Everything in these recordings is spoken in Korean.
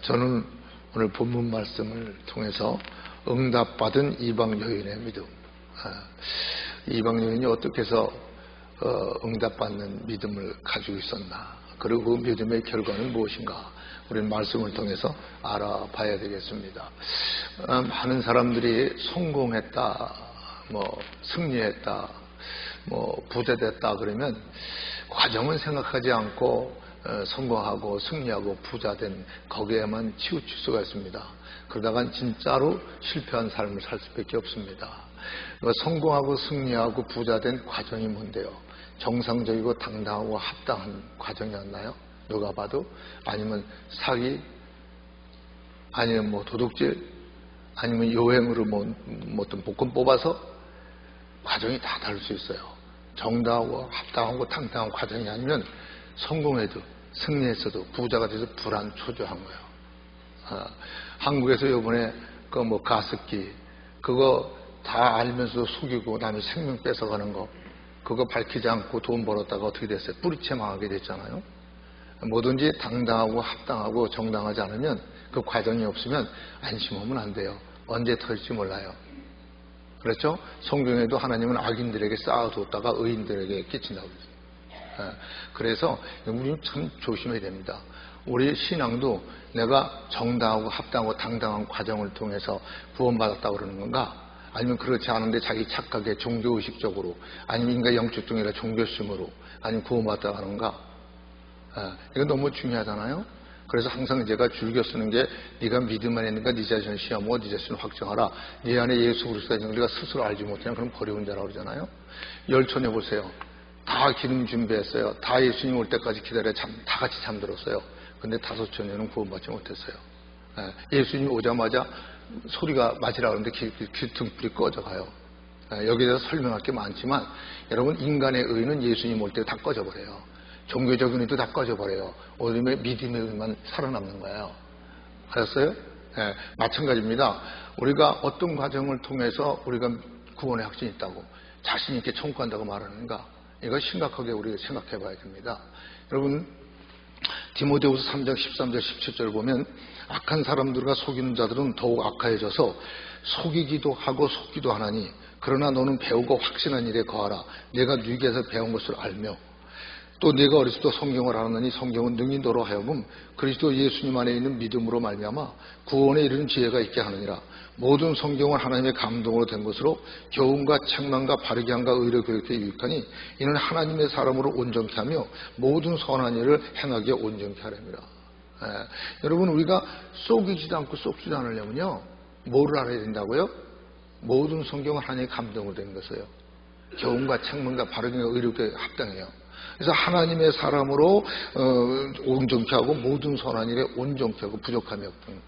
저는 오늘 본문 말씀을 통해서 응답받은 이방 여인의 믿음, 이방 여인이 어떻게 해서 응답받는 믿음을 가지고 있었나, 그리고 그 믿음의 결과는 무엇인가, 우리는 말씀을 통해서 알아봐야 되겠습니다. 많은 사람들이 성공했다, 승리했다, 부자됐다 그러면 과정은 생각하지 않고 성공하고 승리하고 부자된 거기에만 치우칠 수가 있습니다. 그러다간 진짜로 실패한 삶을 살 수밖에 없습니다. 성공하고 승리하고 부자된 과정이 뭔데요? 정상적이고 당당하고 합당한 과정이었나요? 누가 봐도? 아니면 사기, 아니면 도둑질, 아니면 요행으로 어떤 복권 뽑아서? 과정이 다 다를 수 있어요. 정당하고 합당하고 당당한 과정이 아니면 성공해도 승리했어도 부자가 돼서 불안 초조한 거예요. 한국에서 이번에 가습기 그거 다 알면서도 속이고 남의 생명 뺏어가는 거, 그거 밝히지 않고 돈 벌었다가 어떻게 됐어요? 뿌리채 망하게 됐잖아요. 뭐든지 당당하고 합당하고 정당하지 않으면, 그 과정이 없으면 안심하면 안 돼요. 언제 터질지 몰라요. 그렇죠? 성경에도 하나님은 악인들에게 쌓아두었다가 의인들에게 끼친다고 그랬어요. 그래서 우리는 참 조심해야 됩니다. 우리 신앙도 내가 정당하고 합당하고 당당한 과정을 통해서 구원받았다고 그러는 건가? 아니면 그렇지 않은데 자기 착각에 종교의식적으로, 아니면 인간 영적 중이라 종교심으로, 아니면 구원받았다고 하는가? 이건 너무 중요하잖아요. 그래서 항상 제가 즐겨 쓰는 게, 네가 믿음 안에 있는가 네 자신을 시험하고 네 자신을 확정하라. 네 안에 예수 그리스도가 있는 걸 네가 스스로 알지 못하면 그럼 버리운 자라고 그러잖아요. 열처녀 보세요. 다 기름 준비했어요. 다 예수님 올 때까지 기다려 다 같이 잠들었어요. 근데 5처녀는 구원받지 못했어요. 예수님이 오자마자 소리가 맞으라 그러는데 등불이 꺼져가요. 여기에 대해서 설명할 게 많지만, 여러분, 인간의 의는 예수님 올 때 다 꺼져버려요. 종교적인 의도 다 꺼져버려요. 오늘의 믿음의 의만 살아남는 거예요. 알았어요? 마찬가지입니다. 우리가 어떤 과정을 통해서 우리가 구원의 확신이 있다고 자신 있게 청구한다고 말하는가? 이거 심각하게 우리가 생각해 봐야 됩니다. 여러분, 디모데후서 3장 13절 17절 보면, 악한 사람들과 속이는 자들은 더욱 악해져서 속이기도 하고 속기도 하나니, 그러나 너는 배우고 확신한 일에 거하라. 내가 네게서 배운 것을 알며, 또 네가 어렸을 때 성경을 알았느니 성경은 능히 너로 하여금 그리스도 예수님 안에 있는 믿음으로 말미암아 구원에 이르는 지혜가 있게 하느니라. 모든 성경은 하나님의 감동으로 된 것으로 교훈과 책망과 바르게 함과 의로 교육에 유익하니, 이는 하나님의 사람으로 온전케 하며 모든 선한 일을 행하기에 온전케 하렵니다. 여러분, 우리가 속이지도 않고 쏙지도 않으려면요, 뭐를 알아야 된다고요? 모든 성경은 하나님의 감동으로 된 것이에요. 교훈과 책망과 바르게 함과 의로 교육에 합당해요. 그래서 하나님의 사람으로 온전케 하고 모든 선한 일에 온전케 하고 부족함이 없던,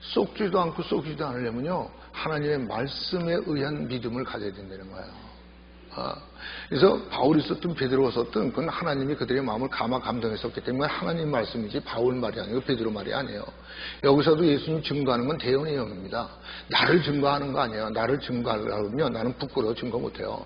쏙지도 않고 쏙지도 않으려면요, 하나님의 말씀에 의한 믿음을 가져야 된다는 거예요. 그래서 바울이 썼든 베드로가 썼든 그건 하나님이 그들의 마음을 감동했었기 때문에 하나님 말씀이지 바울 말이 아니고 베드로 말이 아니에요. 여기서도 예수님 증거하는 건 대언의 영입니다. 나를 증거하는 거 아니에요. 나를 증거하려면 나는 부끄러워 증거 못해요.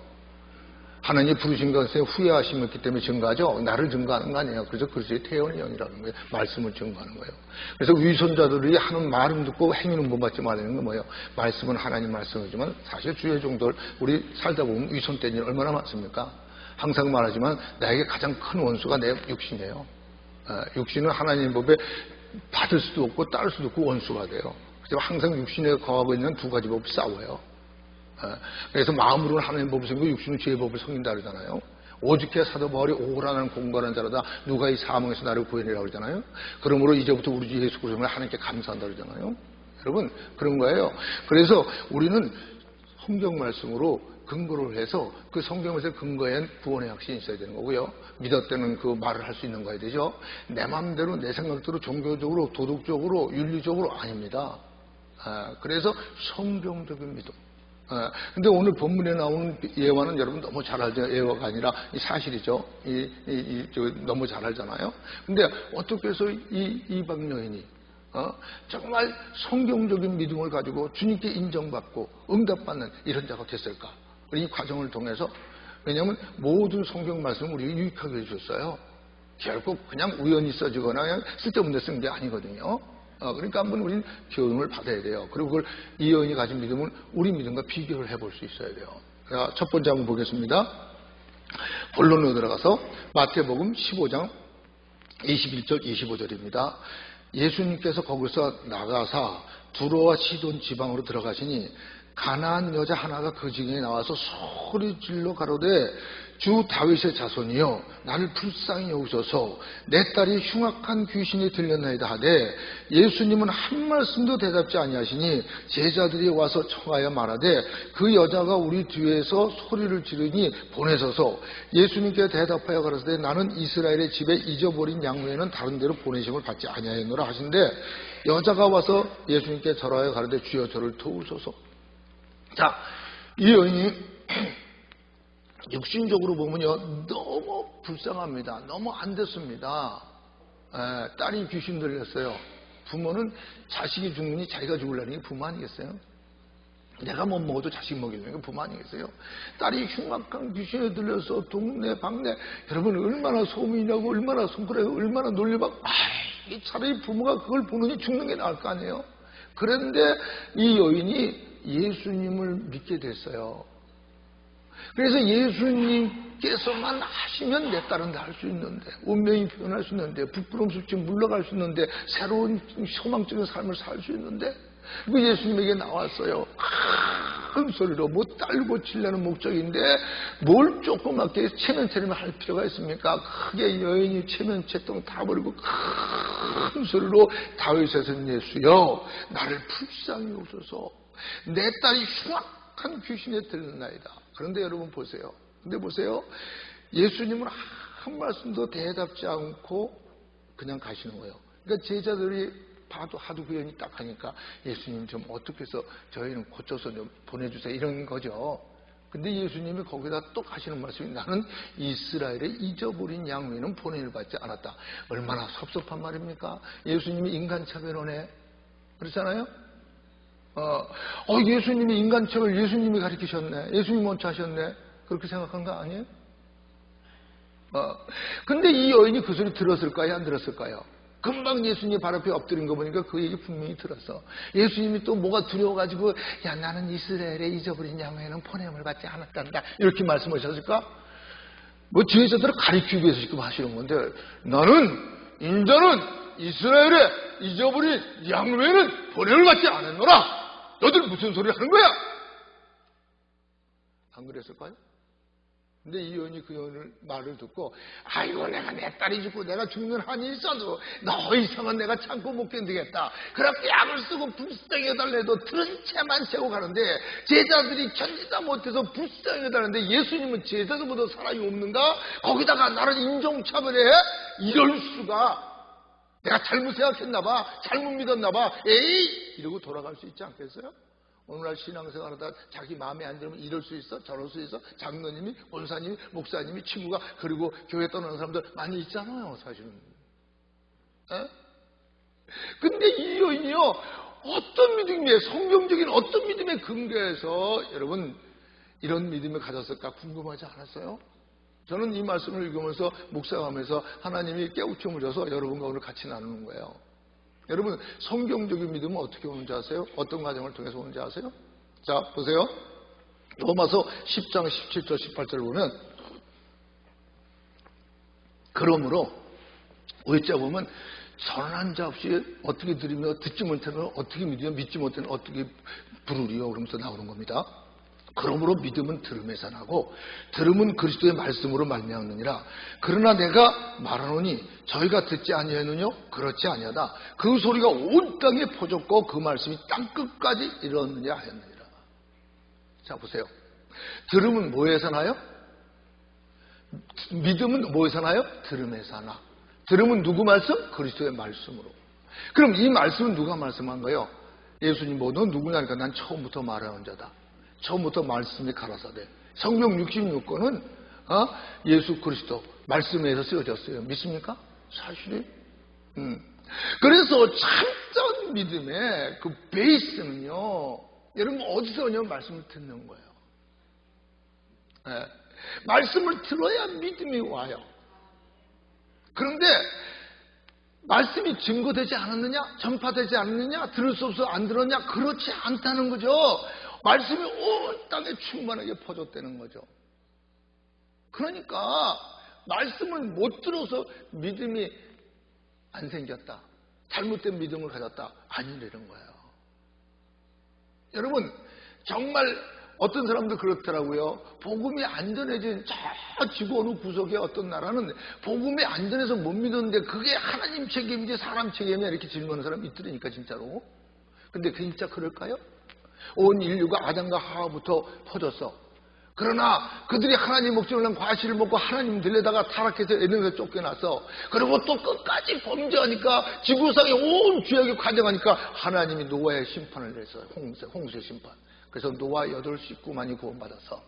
하나님이 부르신 것에 후회하심이 있기 때문에 증거하죠. 나를 증거하는 거 아니에요. 그래서 그리스도의 태연의 영이라는 거예요. 말씀을 증거하는 거예요. 그래서 위선자들이 하는 말은 듣고 행위는 못 받지 말라는 건 뭐예요? 말씀은 하나님 말씀이지만 사실 주의 종들 우리 살다 보면 위선된 일 얼마나 많습니까? 항상 말하지만 나에게 가장 큰 원수가 내 육신이에요. 육신은 하나님 법에 받을 수도 없고 따를 수도 없고 원수가 돼요. 그래서 항상 육신에 거하고 있는 두 가지 법이 싸워요. 그래서 마음으로는 하나님 법을 섬기고 육신은 죄의 법을 섬긴다 그러잖아요. 오죽해 사도 바울이 오라는 공부하는 자라다 누가 이 사망에서 나를 구해내라고 그러잖아요. 그러므로 이제부터 우리 주 예수 그리스도를 하나님께 감사한다 그러잖아요. 여러분, 그런 거예요. 그래서 우리는 성경 말씀으로 근거를 해서 그 성경 말씀의 근거엔 구원의 확신이 있어야 되는 거고요. 믿었다는 그 말을 할 수 있는 거야 되죠. 내 마음대로 내 생각대로 종교적으로 도덕적으로 윤리적으로 아닙니다. 그래서 성경적인 믿음. 근데 오늘 본문에 나오는 예화는 여러분 너무 잘 알죠. 예화가 아니라 이 사실이죠. 너무 잘 알잖아요. 근데 어떻게 해서 이 이방 여인이 정말 성경적인 믿음을 가지고 주님께 인정받고 응답받는 이런 자가 됐을까? 이 과정을 통해서, 왜냐하면 모든 성경 말씀을 우리에게 유익하게 해주셨어요. 결국 그냥 우연히 써지거나 그냥 쓸데없는 데 쓴 게 아니거든요. 그러니까 한번 우리는 교훈을 받아야 돼요. 그리고 그걸 이 여인이 가진 믿음은 우리 믿음과 비교를 해볼 수 있어야 돼요. 자, 첫 번째 한번 보겠습니다. 본론으로 들어가서 마태복음 15장 21절 25절입니다. 예수님께서 거기서 나가사 두로와 시돈 지방으로 들어가시니 가나안 여자 하나가 그 지경에 나와서 소리질러 가로되 주 다윗의 자손이여 나를 불쌍히 여기소서 내 딸이 흉악한 귀신이 들렸나이다 하되 예수님은 한 말씀도 대답지 아니하시니 제자들이 와서 청하여 말하되 그 여자가 우리 뒤에서 소리를 지르니 보내소서. 예수님께 대답하여 가라사대 나는 이스라엘의 집에 잊어버린 양 외에는 다른 데로 보내심을 받지 아니하였노라 하신데 여자가 와서 예수님께 절하여 가라되 주여 저를 도우소서. 자, 이 여인이 육신적으로 보면요 너무 불쌍합니다. 너무 안 됐습니다. 딸이 귀신 들렸어요. 부모는 자식이 죽으니 자기가 죽으려는 게 부모 아니겠어요? 내가 못 먹어도 자식 먹이려는 게 부모 아니겠어요? 딸이 흉악한 귀신에 들려서 동네 방네 여러분 얼마나 소문이 나고 얼마나 손가락에 얼마나 놀려받고 차라리 부모가 그걸 보느니 죽는 게 나을 거 아니에요? 그런데 이 여인이 예수님을 믿게 됐어요. 그래서 예수님께서만 하시면 내 딸은 다 할 수 있는데 운명이 변할 수 있는데 부끄럼스럽지 물러갈 수 있는데 새로운 소망적인 삶을 살 수 있는데 그 예수님에게 나왔어요. 큰 소리로 뭐 딸 고치려는 목적인데 뭘 조그맣게 체면체면 할 필요가 있습니까? 크게 여인이 체면체통 다 버리고 큰 소리로 다윗의 선 예수여 나를 불쌍히 여기소서 내 딸이 흉악한 귀신에 들렸나이다. 그런데 여러분 보세요. 근데 보세요. 예수님은 한 말씀도 대답지 않고 그냥 가시는 거예요. 그러니까 제자들이 봐도 하도 그 여인이 딱 하니까 예수님 좀 어떻게 해서 저희는 고쳐서 좀 보내주세요 이런 거죠. 근데 예수님이 거기다 또 하시는 말씀이 나는 이스라엘의 잊어버린 양 외에는 보냄을 받지 않았다. 얼마나 섭섭한 말입니까? 예수님이 인간차별원에 그렇잖아요. 예수님이 인간척을 예수님이 가르치셨네. 예수님이 먼저 하셨네. 그렇게 생각한 거 아니에요? 근데 이 여인이 그 소리 들었을까요? 안 들었을까요? 금방 예수님 발 앞에 엎드린 거 보니까 그 얘기 분명히 들었어. 예수님이 또 뭐가 두려워가지고 야 나는 이스라엘의 잊어버린 양에는 보냄을 받지 않았단다. 이렇게 말씀하셨을까? 뭐 제자들을 가르치기 위해서 지금 하시는 건데 나는 인자는 이스라엘의 잊어버린 양 외에는 보냄을 받지 않았노라. 너들 무슨 소리 하는 거야? 안 그랬을까요? 근데 이 여인이 그 여인의 말을 듣고 아이고 내가 내 딸이 죽고 내가 죽는 한이 있어도 너 이상은 내가 참고 못 견디겠다. 그렇게 약을 쓰고 불쌍히 해달래도 들은 채만 채고 가는데 제자들이 견디다 못해서 불쌍히 해달라는데 예수님은 제자들보다 사람이 없는가? 거기다가 나를 인종차별해? 이럴 수가. 내가 잘못 생각했나봐. 잘못 믿었나봐. 에이! 이러고 돌아갈 수 있지 않겠어요? 오늘날 신앙생활하다 자기 마음에 안 들면 이럴 수 있어? 저럴 수 있어? 장로님이, 권사님이, 목사님이, 친구가 그리고 교회 떠나는 사람들 많이 있잖아요 사실은. 근데 이 여인이요 어떤 믿음이에요? 성경적인 어떤 믿음의 근거에서 여러분 이런 믿음을 가졌을까 궁금하지 않았어요? 저는 이 말씀을 읽으면서 묵상하면서 하나님이 깨우침을 줘서 여러분과 오늘 같이 나누는 거예요. 여러분 성경적인 믿음은 어떻게 오는지 아세요? 어떤 과정을 통해서 오는지 아세요? 자 보세요. 로마서 10장 17절 18절을 보면 그러므로 의자 보면 선한 자 없이 어떻게 들으며 듣지 못하면 어떻게 믿으며 믿지 못하면 어떻게 부르리요 그러면서 나오는 겁니다. 그러므로 믿음은 들음에서 나고 들음은 그리스도의 말씀으로 말미암느니라. 그러나 내가 말하노니 저희가 듣지 아니하느뇨? 그렇지 아니하다. 그 소리가 온 땅에 퍼졌고 그 말씀이 땅끝까지 이르렀느냐 하였느니라. 자 보세요. 들음은 뭐에서 나요? 믿음은 뭐에서 나요? 들음에서 나. 들음은 누구 말씀? 그리스도의 말씀으로. 그럼 이 말씀은 누가 말씀한 거예요? 예수님 뭐 너 누구냐니까 난 처음부터 말하는 자다. 처음부터 말씀이 가라사대. 성경 66권은 예수 그리스도 말씀에서 쓰여졌어요. 믿습니까? 사실이. 그래서 참전 믿음의 그 베이스는요. 여러분 어디서 오냐면 말씀을 듣는 거예요. 네. 말씀을 들어야 믿음이 와요. 그런데 말씀이 증거되지 않았느냐? 전파되지 않느냐? 들을 수 없어 안 들었냐? 그렇지 않다는 거죠. 말씀이 온 땅에 충만하게 퍼졌다는 거죠. 그러니까 말씀을 못 들어서 믿음이 안 생겼다. 잘못된 믿음을 가졌다. 아니라는 거예요. 여러분, 정말 어떤 사람도 그렇더라고요. 복음이 안전해진 저 지구 어느 구석에 어떤 나라는 복음이 안전해서 못 믿었는데 그게 하나님 책임인지 사람 책임이냐 이렇게 질문하는 사람이 있더라니까 진짜로. 근데 진짜 그럴까요? 온 인류가 아담과 하와부터 퍼졌어. 그러나 그들이 하나님 목적을 난 과실을 먹고 하나님 들려다가 타락해서 에덴에서 쫓겨났어. 그리고 또 끝까지 범죄하니까 지구상에 온 죄악이 가정하니까 하나님이 노아의 심판을 내렸어요. 홍수의 심판. 그래서 노아 8 식구만이 구원받았어.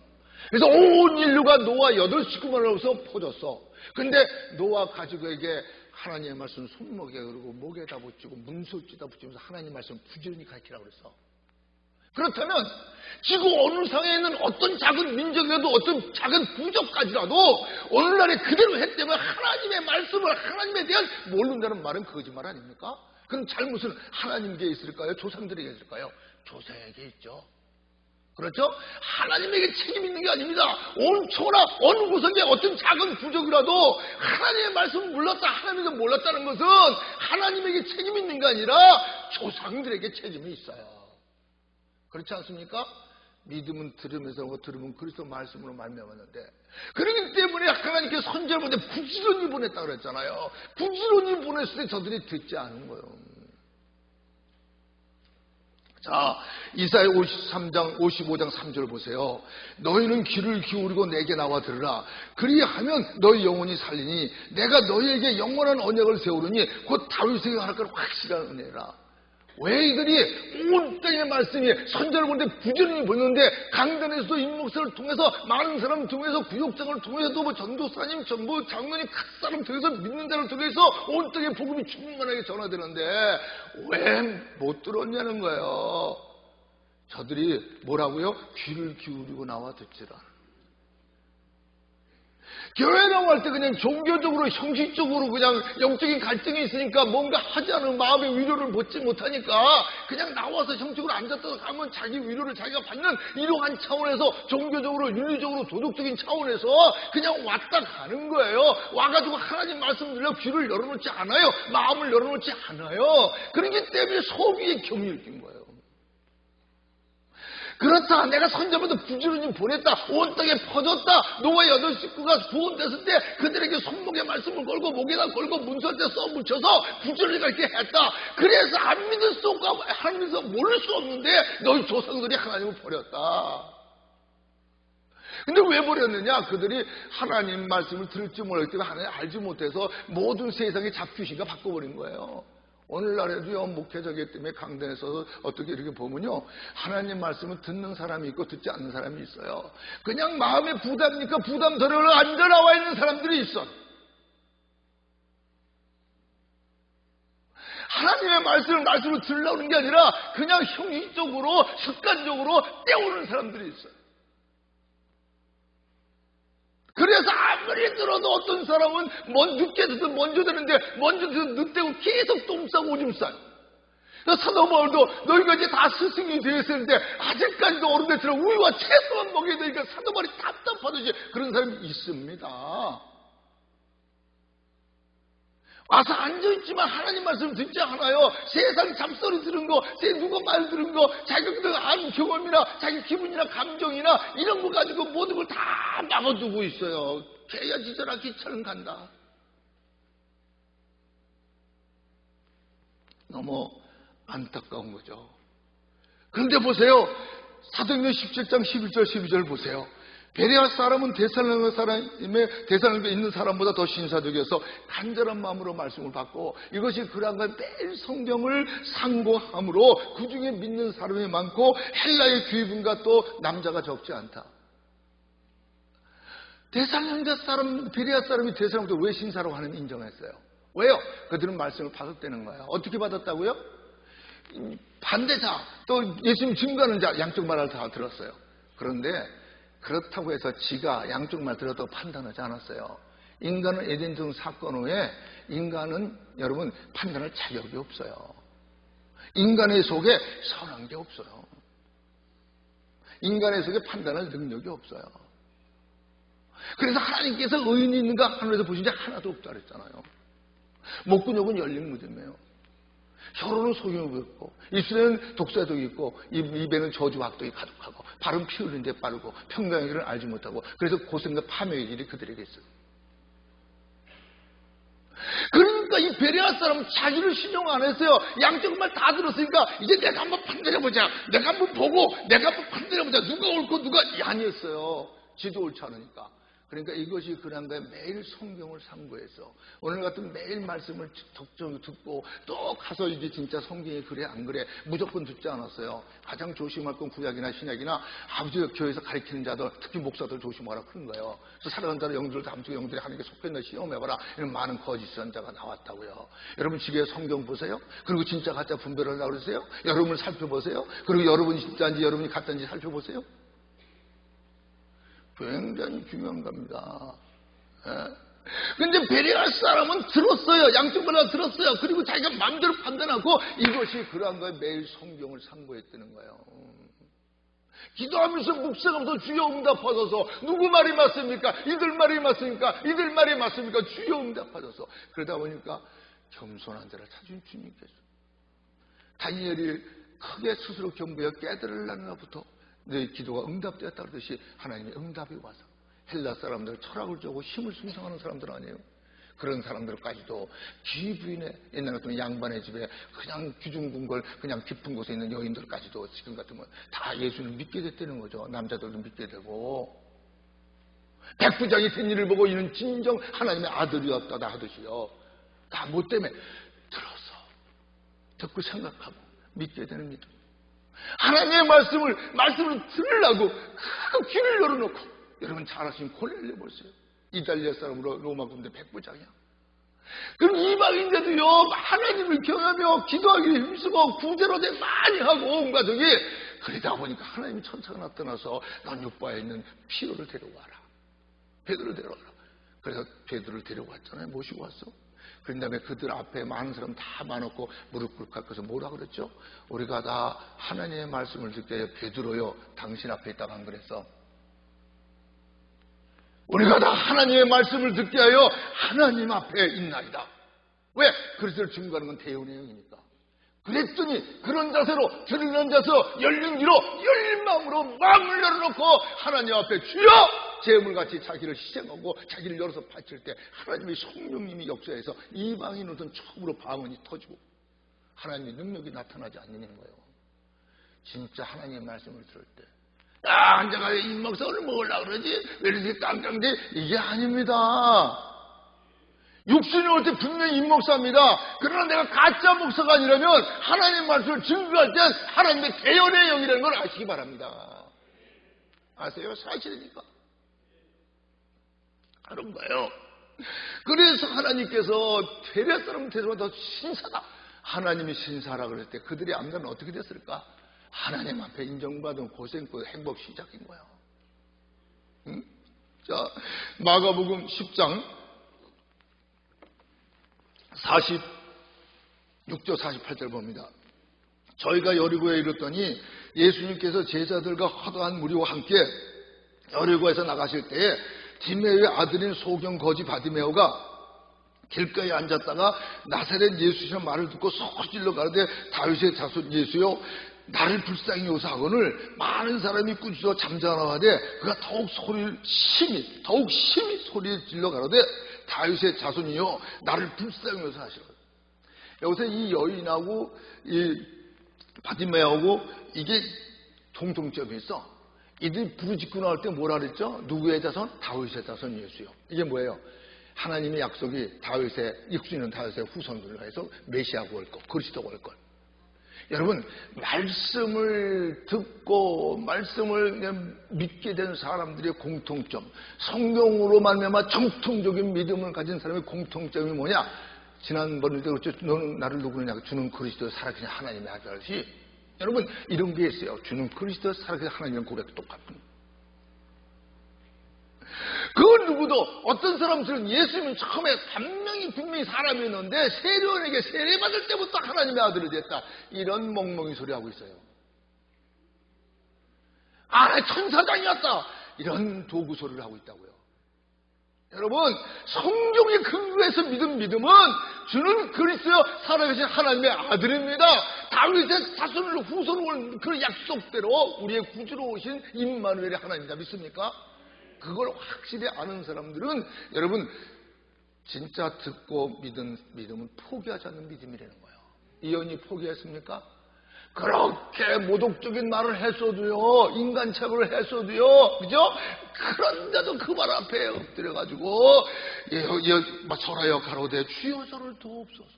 그래서 온 인류가 노아 8 식구만으로서 퍼졌어. 근데 노아 가족에게 하나님의 말씀을 손목에 그리고 목에다 붙이고 문솔지다 붙이면서 하나님 말씀을 부지런히 가르치라고 그랬어. 그렇다면 지구 어느 상에 있는 어떤 작은 민족이라도 어떤 작은 부족까지라도 오늘날에 그대로 했다면 하나님의 말씀을 하나님에 대한 모른다는 말은 거짓말 아닙니까? 그럼 잘못은 하나님에게 있을까요? 조상들에게 있을까요? 조상에게 있죠. 그렇죠? 하나님에게 책임 있는 게 아닙니다. 온 초나 어느 구석에 어떤 작은 부족이라도 하나님의 말씀을 몰랐다, 하나님에게 몰랐다는 것은 하나님에게 책임 있는 게 아니라 조상들에게 책임이 있어요. 그렇지 않습니까? 믿음은 들으면서 들으면 그리스도 말씀으로 말미암았는데, 그렇기 때문에 하나님께 선지자를 보내 부지런히 보냈다 그랬잖아요. 부지런히 보냈을 때 저들이 듣지 않은 거예요. 자, 이사야 53장 55장 3절 보세요. 너희는 귀를 기울이고 내게 나와 들으라. 그리하면 너희 영혼이 살리니 내가 너희에게 영원한 언약을 세우르니 곧 다윗에게 허락할 확실한 은혜라. 왜 이들이 온 땅의 말씀이 선지자를 보는데 부지런히 보는데 강단에서도 임목사를 통해서 많은 사람 통해서 구역장을 통해서도 뭐 전도사님 전부 장로님 각 사람 통해서 믿는 자를 통해서 온 땅의 복음이 충만하게 전화되는데 왜 못 들었냐는 거예요. 저들이 뭐라고요? 귀를 기울이고 나와 듣지라. 교회라고 할 때 그냥 종교적으로 형식적으로 그냥 영적인 갈등이 있으니까 뭔가 하지 않은 마음의 위로를 받지 못하니까 그냥 나와서 형식적으로 앉았다 가면 자기 위로를 자기가 받는 이러한 차원에서 종교적으로 윤리적으로 도덕적인 차원에서 그냥 왔다 가는 거예요. 와가지고 하나님 말씀 들려 귀를 열어놓지 않아요. 마음을 열어놓지 않아요. 그렇기 때문에 속이 경멸된 거예요. 그렇다. 내가 선자보다 부지런히 보냈다. 온 땅에 퍼졌다. 노아 8 식구가 구원됐을 때 그들에게 손목에 말씀을 걸고 목에다 걸고 문설때 써붙여서 부지런히 가르쳐 했다. 그래서 안 믿을 수 없고 하나님에서 모를 수 없는데 너희 조상들이 하나님을 버렸다. 근데 왜 버렸느냐? 그들이 하나님 말씀을 들을지 몰랐기 때문에 하나님 알지 못해서 모든 세상의 잡귀신과 바꿔버린 거예요. 오늘날에도요, 목회자기 때문에 강단에서 어떻게 이렇게 보면요, 하나님 말씀을 듣는 사람이 있고 듣지 않는 사람이 있어요. 그냥 마음에 부담이니까 부담 덜어를 앉아 나와 있는 사람들이 있어. 하나님의 말씀을 들으려는 게 아니라 그냥 형식적으로 습관적으로 때우는 사람들이 있어요. 그래서 아무리 들어도 어떤 사람은 늦게 듣든 먼저 듣는데 먼저 듣든 늦대고 계속 똥 싸고 오줌 싸요. 사도 바울도 너희가 이제 다 스승이 되었는데 아직까지도 어른들처럼 우유와 채소만 먹여야 되니까 사도 바울이 답답하듯이 그런 사람이 있습니다. 와서 앉아있지만 하나님 말씀 듣지 않아요. 세상 잡소리 들은 거, 누가 말 들은 거, 자기가 아는 경험이나 자기 기분이나 감정이나 이런 거 가지고 모든 걸 다 막아두고 있어요. 개야 지져라 기차는 간다. 너무 안타까운 거죠. 그런데 보세요. 사도행전 17장 11절 12절 보세요. 베레아 사람은 데살로니가에 있는 사람보다 더 신사적이어서 간절한 마음으로 말씀을 받고 이것이 그랑과 매일 성경을 상고함으로 그 중에 믿는 사람이 많고 헬라의 귀분과 또 남자가 적지 않다. 데살로니가 사람, 베레아 사람이 데살로니가부터 왜 신사라고 하는 인정했어요? 왜요? 그들은 말씀을 받았다는 거예요. 어떻게 받았다고요? 반대자, 또 예수님 증거하는 자 양쪽 말을 다 들었어요. 그런데 그렇다고 해서 지가 양쪽 말 들었다고 판단하지 않았어요. 인간은 에덴 사건 후에 인간은 여러분 판단할 자격이 없어요. 인간의 속에 선한 게 없어요. 인간의 속에 판단할 능력이 없어요. 그래서 하나님께서 의인이 있는가 하늘에서 보신 적 하나도 없다 그랬잖아요. 목구녕은 열린 무덤이에요. 혀로는 소경이 있고, 입술에는 독사독이 있고, 입에는 저주악독이 가득하고, 발은 피 흘린 데 빠르고, 평강의 길을 알지 못하고, 그래서 고생과 파멸의 길이 그들에게 있어요. 그러니까 이 베레아 사람은 자기를 신용 안 했어요. 양쪽 말 다 들었으니까 이제 내가 한번 판단해보자. 내가 한번 보고 내가 한번 판단해보자. 누가 옳고 누가 아니었어요. 지도 옳지 않으니까. 그러니까 이것이 그런 거에 매일 성경을 상고해서 오늘 같은 매일 말씀을 적절히 듣고 또 가서 이제 진짜 성경이 그래 안 그래 무조건 듣지 않았어요. 가장 조심할 건 구약이나 신약이나 아버지가 교회에서 가르치는 자들 특히 목사들 조심하라 그런 거예요. 그래서 살아가는 자들 영들을 다음주 영들이 하나님께 속했나 시험해봐라 이런 많은 거짓 선자가 나왔다고요. 여러분 지금 성경 보세요. 그리고 진짜 가짜 분별하려고 그러세요. 여러분을 살펴보세요. 그리고 여러분이 진짜인지 여러분이 가짜인지 살펴보세요. 굉장히 중요한 겁니다. 그런데 베레아 사람은 들었어요. 양쪽 다 들었어요. 그리고 자기가 마음대로 판단하고 이것이 그러한 거에 매일 성경을 상고했다는 거예요. 기도하면서 묵상하면서 주여 응답하소서. 누구 말이 맞습니까? 이들 말이 맞습니까? 이들 말이 맞습니까? 주여 응답하소서. 그러다 보니까 겸손한 자를 찾은 주님께서 다니엘이 크게 스스로 경배하여 깨달으려는가부터 내 기도가 응답되었다 그러듯이 하나님의 응답이 와서 헬라 사람들 철학을 쪼고 힘을 숭상하는 사람들 아니에요. 그런 사람들까지도 귀부인의 옛날 같으면 양반의 집에 그냥 귀중궁궐 그냥 깊은 곳에 있는 여인들까지도 지금 같으면 다 예수를 믿게 됐다는 거죠. 남자들도 믿게 되고 백부장이 된 일을 보고 이는 진정 하나님의 아들이었다 하듯이요. 다 뭐 때문에 들어서 듣고 생각하고 믿게 되는 믿음. 하나님의 말씀을 들으려고 그 귀를 열어놓고 여러분 잘 아시는 고넬료 보세요. 이탈리아 사람으로 로마 군대 백부장이야. 그럼 이방인들도요 하나님을 경하며 기도하기에 힘쓰고 구제로대 많이 하고 온 가족이 그러다 보니까 하나님이 천사가 나타나서 넌 육바에 있는 피로를 데려와라. 베드로를 데려와라. 그래서 베드로를 데려왔잖아요. 모시고 왔어. 그런 다음에 그들 앞에 많은 사람 다 많았고 무릎 꿇고 그래서 뭐라 그랬죠? 우리가 다 하나님의 말씀을 듣게 하여 베드로요 당신 앞에 있다가 안 그랬어? 우리가 다 하나님의 말씀을 듣게 하여 하나님 앞에 있나이다. 왜? 그리스도를 증거하는 건 대운의 영이니까. 그랬더니 그런 자세로 들으는 자세로 열린 귀로 열린 마음으로 마음을 열어놓고 하나님 앞에 주여 재물같이 자기를 희생하고 자기를 열어서 바칠 때 하나님의 성령님이 역사해서 이방인으로는 처음으로 방언이 터지고 하나님의 능력이 나타나지 않는 거예요. 진짜 하나님의 말씀을 들을 때 앉아가 이 목사 오늘 먹으려고 그러지? 왜 이렇게 깡깡대? 이게 아닙니다. 육신이 올 때 분명히 임목사입니다. 그러나 내가 가짜 목사가 아니라면 하나님 말씀을 증거할 땐 하나님의 대연의 영이라는 걸 아시기 바랍니다. 아세요? 사실이니까. 그런 거예요. 그래서 하나님께서 베레아 사람 대해서 더 신사다. 하나님이 신사라 그럴 때 그들의 암단은 어떻게 됐을까? 하나님 앞에 인정받은 고생과 행복 시작인 거예요. 응? 자, 마가복음 10장 46절 48절 봅니다. 저희가 여리고에 이르렀더니 예수님께서 제자들과 허다한 무리와 함께 여리고에서 나가실 때에 디메오의 아들인 소경 거지 바디메오가 길가에 앉았다가 나사렛 예수의 말을 듣고 소질러 가로되 다윗의 자손 예수여 나를 불쌍히 요사하거늘 많은 사람이 꾸짖어 잠잠하되 그가 더욱 심히 소리를 질러 가로되 다윗의 자손이여 나를 불쌍히 요사하시라. 여기서 이 여인하고 이 바디메오하고 이게 공통점이 있어. 이들이 부르짖고 나올 때 뭐라 그랬죠? 누구의 자손? 다윗의 자손 예수요. 이게 뭐예요? 하나님의 약속이 다윗의 육신은 다윗의 후손들로 해서 메시아가 올 것, 그리스도가 올 것. 여러분 말씀을 듣고 말씀을 믿게 된 사람들의 공통점, 성경으로 말미암아 정통적인 믿음을 가진 사람의 공통점이 뭐냐? 지난번에도 그렇죠. 너는 나를 누구느냐? 주는 그리스도 살아계신 하나님의 아들이시. 여러분 이런 게 있어요. 주는 그리스도 살아계신 하나님의 고백도 똑같은. 그 누구도 어떤 사람들은 예수님은 처음에 분명히 사람이었는데 세례원에게 세례받을 때부터 하나님의 아들이 됐다. 이런 멍멍이 소리 하고 있어요. 천사장이었다. 이런 도구 소리를 하고 있다고요. 여러분, 성경의 근거에서 믿음은 주는 그리스도여 살아계신 하나님의 아들입니다. 다윗의 자손으로 후손으로 온 그 약속대로 우리의 구주로 오신 임마누엘의 하나님이다. 믿습니까? 그걸 확실히 아는 사람들은 여러분 진짜 듣고 믿음은 포기하지 않는 믿음이라는 거예요. 이언이 포기했습니까? 그렇게 모독적인 말을 했어도요, 인간 착오를 했어도요, 그죠? 그런데도 그 말 앞에 엎드려가지고 설하여 가로되 주여 저를 도옵소서.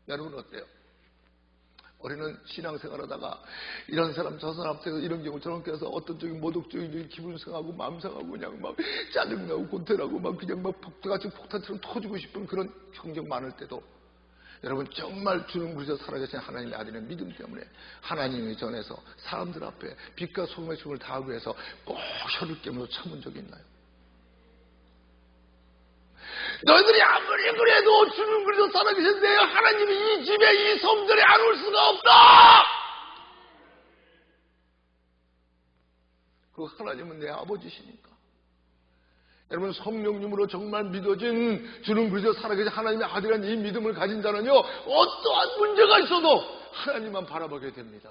여러분 어때요? 우리는 신앙생활하다가 이런 사람 저 사람 앞에서 이런 경우 저런 껴서 어떤 쪽이 모독적인 기분 상하고 마음 상하고 그냥 막 짜증나고 곤태나고 막 그냥 막 폭탄같이 폭탄처럼 터지고 싶은 그런 경쟁 많을 때도 여러분 정말 주는 그리스도 살아계신 하나님의 아들의 믿음 때문에 하나님의 전에서 사람들 앞에 빛과 소금의 춤을 다하기 위해서 꼭 혀를 깨물어 참은 적이 있나요? 너희들이 아무리 그래도 주는 그리스도 살아계신 내 하나님이 이 집에 이 성전에 안 올 수가 없다. 그 하나님은 내 아버지시니까. 여러분 성령님으로 정말 믿어진 주는 그리스도 살아계신 하나님의 아들이라는 이 믿음을 가진 자는요 어떠한 문제가 있어도 하나님만 바라보게 됩니다.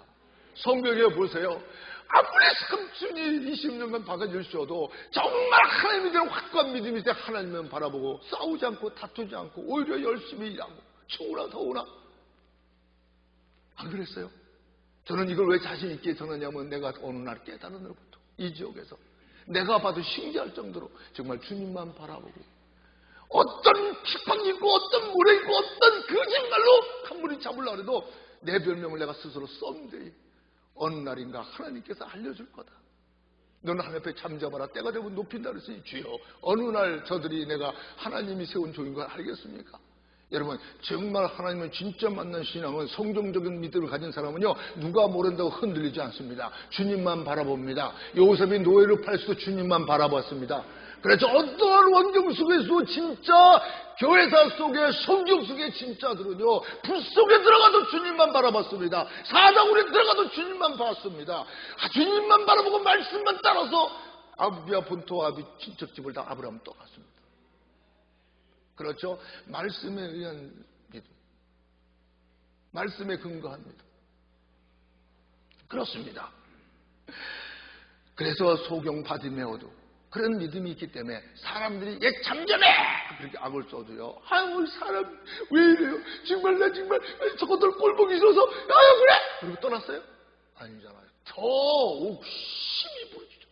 성경에 보세요. 아무리 삼촌이 20년간 박아줄 셔도 정말 하나님에 대한 확고한 믿음이 있을 때 하나님만 바라보고 싸우지 않고 다투지 않고 오히려 열심히 일하고 추우나 더우나 안 그랬어요? 저는 이걸 왜 자신 있게 전하냐면 내가 어느 날 깨달은 날부터 이 지역에서 내가 봐도 신기할 정도로 정말 주님만 바라보고 어떤 핍박이 있고 어떤 모래 있고 어떤 거짓말로 한무리 잡으려고 해도 내 별명을 내가 스스로 썼는데 어느 날인가 하나님께서 알려줄 거다. 너는 하나님 앞에 잠잠하라. 때가 되면 높인다 그랬으니 주여 어느 날 저들이 내가 하나님이 세운 종인 걸 알겠습니까? 여러분 정말 하나님을 진짜 만난 신앙은 성경적인 믿음을 가진 사람은요 누가 모른다고 흔들리지 않습니다. 주님만 바라봅니다. 요셉이 노예를 팔수도 주님만 바라봤습니다. 그래서 어떠한 환경 속에서 진짜 교회사 속에 성경 속에 진짜들은요 불 속에 들어가도 주님만 바라봤습니다. 사다구리에 들어가도 주님만 봤습니다. 주님만 바라보고 말씀만 따라서 아비와 본토와 아비 친척집을 다 아브라함 떠갔습니다. 그렇죠? 말씀에 의한 믿음. 말씀에 근거한 믿음. 그렇습니다. 그래서 소경 바디메오도 그런 믿음이 있기 때문에 사람들이 잠잠해! 그렇게 악을 써도요. 아유 사람 왜 이래요? 정말 나 정말 저것들 꼴보기 싫어서 아유 그래! 그리고 떠났어요? 아니잖아요. 더 옥심이 부르지죠.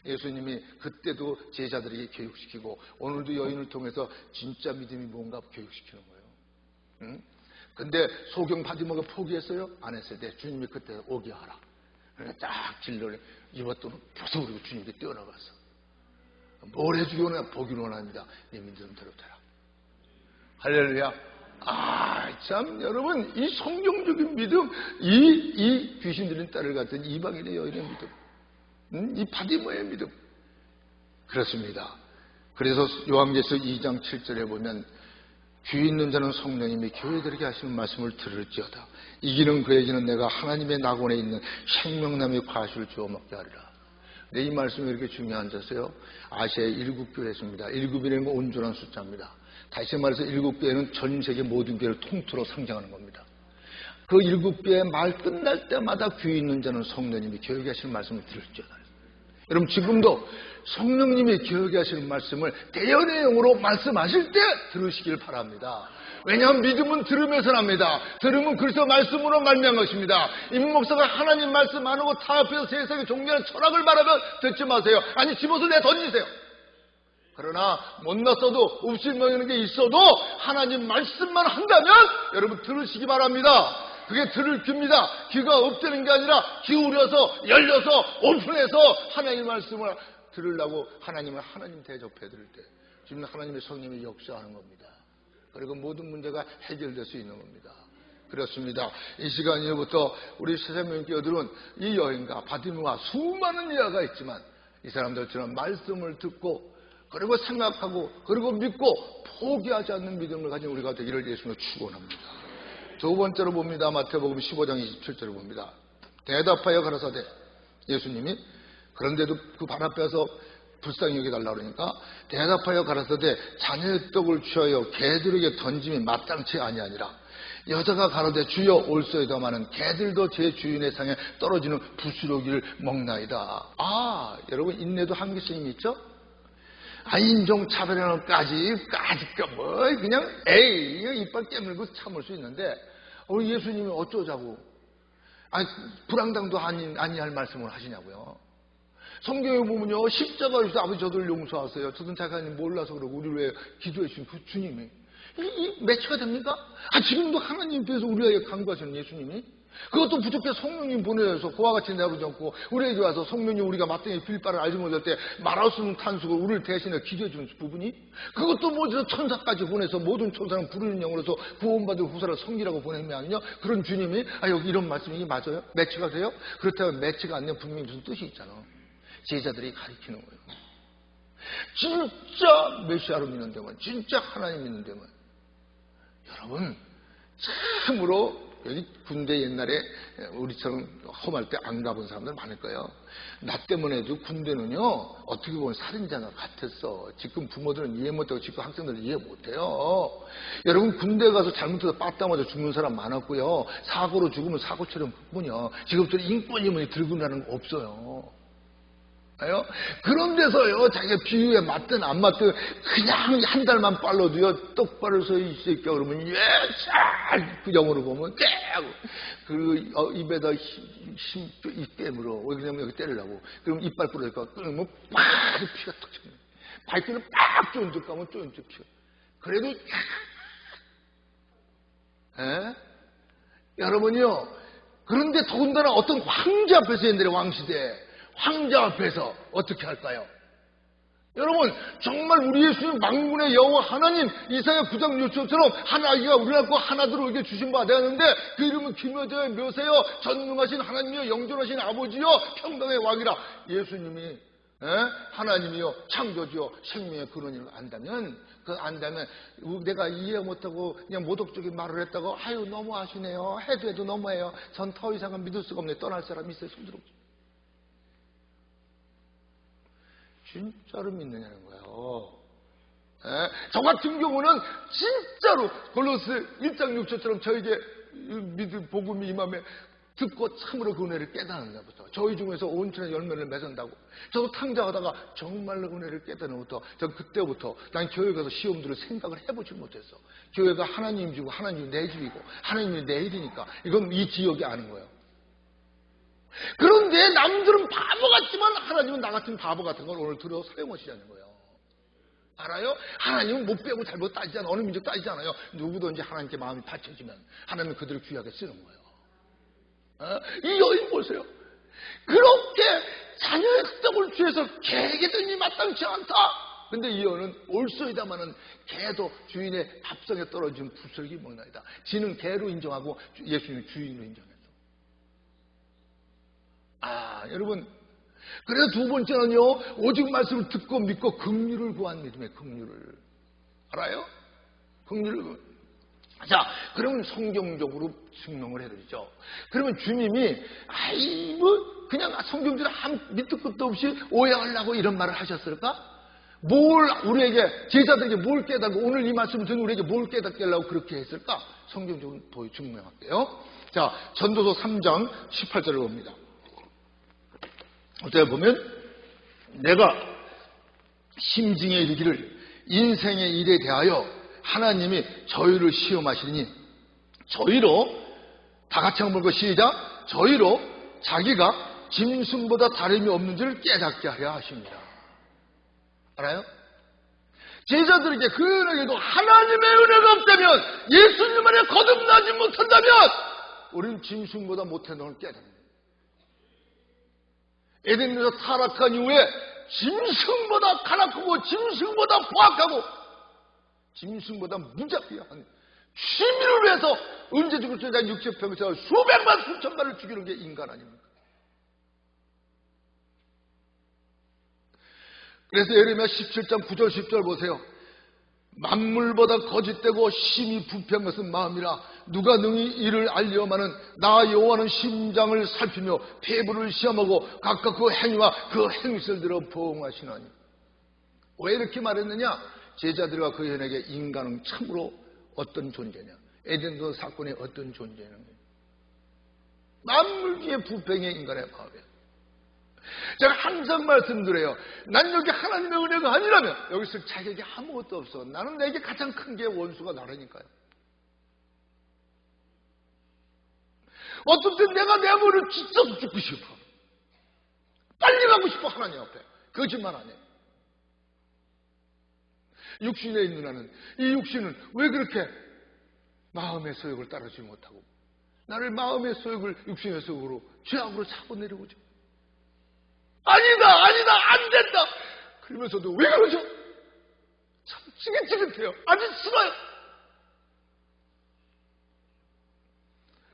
예수님이 그때도 제자들에게 교육시키고 오늘도 여인을 통해서 진짜 믿음이 뭔가 교육시키는 거예요. 응? 근데 소경 바디메오가 포기했어요? 안 했어요. 네, 주님이 그때 오게 하라. 딱 진로를 입었더니 벼서 그리고 주님께 뛰어나갔어. 뭘 해주기 원하냐? 보기 원합니다. 내 믿음 들어줘라. 할렐루야. 참 여러분 이 성경적인 믿음 이 귀신 들린 딸을 갖던 이방인의 여인의 믿음 이 바디메오의 믿음 그렇습니다. 그래서 요한계시록 2장 7절에 보면 귀 있는 자는 성령님이 교회들에게 하시는 말씀을 들을지어다. 이기는 그에게는 내가 하나님의 낙원에 있는 생명나무의 과실을 주어 먹게 하리라. 이 말씀이 이렇게 중요한지 아세요? 아시아에 7교회가 있습니다. 7이라는 건 온전한 숫자입니다. 다시 말해서 7교회는 전 세계 모든 교회를 통틀어 상징하는 겁니다. 그 7교회 말 끝날 때마다 귀 있는 자는 성령님이 교회에 하시는 말씀을 들을지어다. 여러분 지금도 성령님이 교회에 하시는 말씀을 대연의 영으로 말씀하실 때 들으시길 바랍니다. 왜냐하면 믿음은 들으면서 납니다. 들으면 그리스도 말씀으로 말미암은 것입니다. 임 목사가 하나님 말씀 안 하고 타협해서 세상의 종교하는 철학을 말하면 듣지 마세요. 아니 집어서 내 던지세요. 그러나 못났어도 읍실먹이는 게 있어도 하나님 말씀만 한다면 여러분 들으시기 바랍니다. 그게 들을 귀입니다. 귀가 없다는 게 아니라 기울여서 열려서 오픈해서 하나님의 말씀을 들으려고 하나님을 하나님 대접해 드릴 때 지금 하나님의 성령이 역사하는 겁니다. 그리고 모든 문제가 해결될 수 있는 겁니다. 그렇습니다. 이 시간 이후부터 우리 세상의 교회들은 이 여인과 바디메오와 수많은 예화가 있지만 이 사람들처럼 말씀을 듣고 그리고 생각하고 그리고 믿고 포기하지 않는 믿음을 가진 우리가 되기를 예수님으로 축원합니다. 두 번째로 봅니다. 마태복음 15장 27절을 봅니다. 대답하여 가라사대, 예수님이 그런데도 그 발 앞에서 불쌍히 여겨달라고 그러니까 대답하여 가라사대, 자녀의 떡을 취하여 개들에게 던짐이 마땅치 아니하니라. 여자가 가로되 주여 올소이다마는 개들도 제 주인의 상에 떨어지는 부스러기를 먹나이다. 여러분, 인내도 한계성이 있죠? 인종차별하는까지 뭐 그냥 이빨 깨물고 참을 수 있는데 우리 예수님이 어쩌자고 불황당도 아니할 말씀을 하시냐고요. 성경에 보면요, 십자가에서 아버지 저들을 용서하세요. 저는 자기는 몰라서 그러고 우리를 왜 기도해 주신 그 주님이 이 매치가 됩니까? 지금도 하나님 앞에서 우리에게 간구하시는 예수님이 그것도 부족해 성령님 보내서 그와 같이 내버리지 않고 우리에게 와서 성령님 우리가 마땅히 빌 바를 알지 못할 때 말할 수 없는 탄식으로 우리를 대신해 기도해 주는 부분이 그것도 모두 천사까지 보내서 모든 천사는 부르는 영으로서 구원받을 후사를 성기라고 보내면 아니냐? 그런 주님이 여기 이런 말씀이 맞아요? 매치가 돼요? 그렇다면 매치가 안 되면 분명히 무슨 뜻이 있잖아. 제자들이 가리키는 거예요. 진짜 메시아로 믿는 데만, 진짜 하나님 믿는 데만. 여러분, 참으로 여기 군대 옛날에 우리처럼 험할 때 안 가본 사람들 많을 거예요. 나 때문에도 군대는요, 어떻게 보면 살인자가 같았어. 지금 부모들은 이해 못하고 지금 학생들은 이해 못해요. 여러분, 군대 가서 잘못해서 빠따 맞아 죽는 사람 많았고요. 사고로 죽으면 사고처럼 뿐이요. 지금처럼 인권이면 들고 나는 거 없어요. 그런 데서요, 자기가 비유에 맞든 안 맞든 그냥 한 달만 빨라도요, 똑바로 서 있을까 그러면 그 영어로 보면 그 입에다 힘 깨물어. 왜 그러냐면 여기 때리려고. 그럼 이빨 부러질까? 그러면 막 피가 턱 쳤네. 발길을 막 쫀득 가면 쫀득 피가. 그래도 여러분이요. 그런데 더군다나 어떤 황제 앞에서 옛날에 왕시대 황자 앞에서 어떻게 할까요? 여러분, 정말 우리 예수님 만군의 여호와 하나님 이사야 9장 6절처럼 한 아기가 우리 낳고 하나들에게 주신 바 되었는데 그 이름은 기묘자여 묘세여 전능하신 하나님이여 영존하신 아버지여 평강의 왕이라. 예수님이 하나님이여 창조주여 생명의 근원을 안다면 내가 이해 못하고 그냥 모독적인 말을 했다고 너무하시네요. 해도 너무해요. 전 더 이상은 믿을 수가 없네. 떠날 사람 있어요. 손들어. 진짜로 믿느냐는 거예요. 저 같은 경우는 진짜로 골로새 1장 6절처럼 저에게 믿음 복음이 임함에 듣고 참으로 그 은혜를 깨닫는 것부터 저희 중에서 온천의 열매를 맺은다고 저도 탕자하다가 정말로 은혜를 깨닫는 것부터 전 그때부터 난 교회 가서 시험들을 생각을 해보지 못했어. 교회가 하나님 주고 하나님이 내 집이고 하나님이 내 일이니까 이건 이 지역이 아는 거예요. 그런데 남들은 바보 같지만 하나님은 나 같은 바보 같은 걸 오늘 들어 사용하시자는 거예요. 알아요? 하나님은 못 배우고 잘못 따지지 않아요. 어느 민족 따지지 않아요. 누구든지 하나님께 마음이 받쳐지면 하나님은 그들을 귀하게 쓰는 거예요. 이 여인 보세요. 그렇게 자녀의 떡을 취해서 개에게 든이 마땅치 않다. 근데 이 여인은 올소이다마는 개도 주인의 밥상에 떨어진 부스러기 먹나이다. 지는 개로 인정하고 예수님은 주인으로 인정했어. 여러분, 그래서 두 번째는요, 오직 말씀을 듣고 믿고 긍휼을 구한 믿음의 긍휼을 알아요? 긍휼을. 자, 그러면 성경적으로 증명을 해드리죠. 그러면 주님이 그냥 성경대로 밑도 끝도 없이 오해하려고 이런 말을 하셨을까? 우리에게 제자들에게 뭘 깨닫고 오늘 이 말씀을 듣는 우리에게 뭘 깨닫게 하려고 그렇게 했을까? 성경적으로 증명할게요. 자, 전도서 3장 18절을 봅니다. 어떻게 보면 내가 심징에 이르기를 인생의 일에 대하여 하나님이 저희를 시험하시니 저희로 다 같이 한번 보고 시작. 저희로 자기가 짐승보다 다름이 없는 줄을 깨닫게 하려 하십니다. 알아요? 제자들에게 그 은혜에도 하나님의 은혜가 없다면 예수님 안에 거듭나지 못한다면 우리는 짐승보다 못한 걸 깨닫는 에덴에서 타락한 이후에 짐승보다 가난하고 짐승보다 포악하고 짐승보다 무자비한 취미를 위해서 언제 죽을 줄 알지 육체평생을 수백만 수천만을 죽이는 게 인간 아닙니까? 그래서 예레미야 17장 9절 10절 보세요. 만물보다 거짓되고 심히 부패한 것은 마음이라 누가 능히 이를 알리오마는 나 여호와는 심장을 살피며 폐부를 시험하고 각각 그 행위와 그 행실대로 보응하시나니. 왜 이렇게 말했느냐? 제자들과 그 현에게 인간은 참으로 어떤 존재냐? 에덴도 사건의 어떤 존재냐? 만물 중에 부패의 인간의 마음이에요. 제가 항상 말씀드려요. 난 여기 하나님의 은혜가 아니라면 여기서 자격이 아무것도 없어. 나는 내게 가장 큰 게 원수가 나라니까요. 어떤 때 내가 내 머리를 찢어서 죽고 싶어. 빨리 가고 싶어. 하나님 앞에. 거짓말 안 해. 육신에 있는 나는, 이 육신은 왜 그렇게 마음의 소욕을 따르지 못하고 나를 마음의 소욕을 육신의 소욕으로 죄악으로 차고 내려오죠. 아니다 안 된다 그러면서도 왜 그러죠? 참 지긋지긋해요. 아주 싫어요.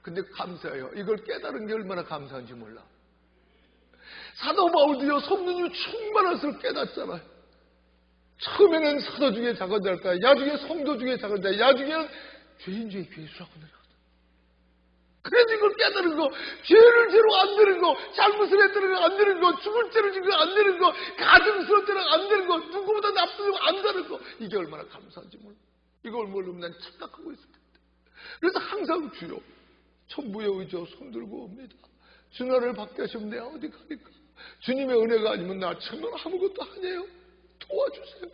근데 감사해요. 이걸 깨달은 게 얼마나 감사한지 몰라. 사도 바울도요, 성령님이 충만할수록 깨닫잖아요. 처음에는 사도 중에 작은 자였다, 야중에 성도 중에 작은 자, 야중에는 죄인 중에 괴수라고 내려갔다. 그래서 이걸 깨달은 거, 죄를 죄로 안 되는 거, 잘못을 했다는 거 안 되는 거, 죽을 죄를 지고 안 되는 거, 가증스러울 때는 안 되는 거, 누구보다 나쁜 거 안 되는 거, 이게 얼마나 감사한지 몰라. 이걸 모르면 난 착각하고 있을 텐데. 그래서 항상 주여, 천부의 의지로 손들고 옵니다. 주나를 받게 하시면 내가 어디 가니까. 주님의 은혜가 아니면 나 정말 아무것도 아니에요. 도와주세요.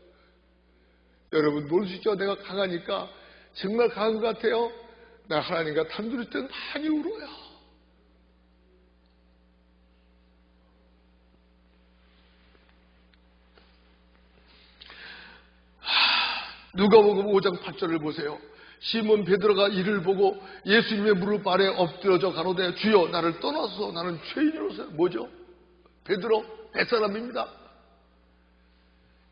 여러분 모르시죠? 내가 강하니까 정말 강한 것 같아요. 나 하나님과 단둘이 때는 많이 울어요. 누가복음 5장 8절을 보세요. 시몬 베드로가 이를 보고 예수님의 무릎 아래 엎드려져 가로되 주여 나를 떠나서 나는 죄인으로서. 뭐죠? 베드로 뱃사람입니다.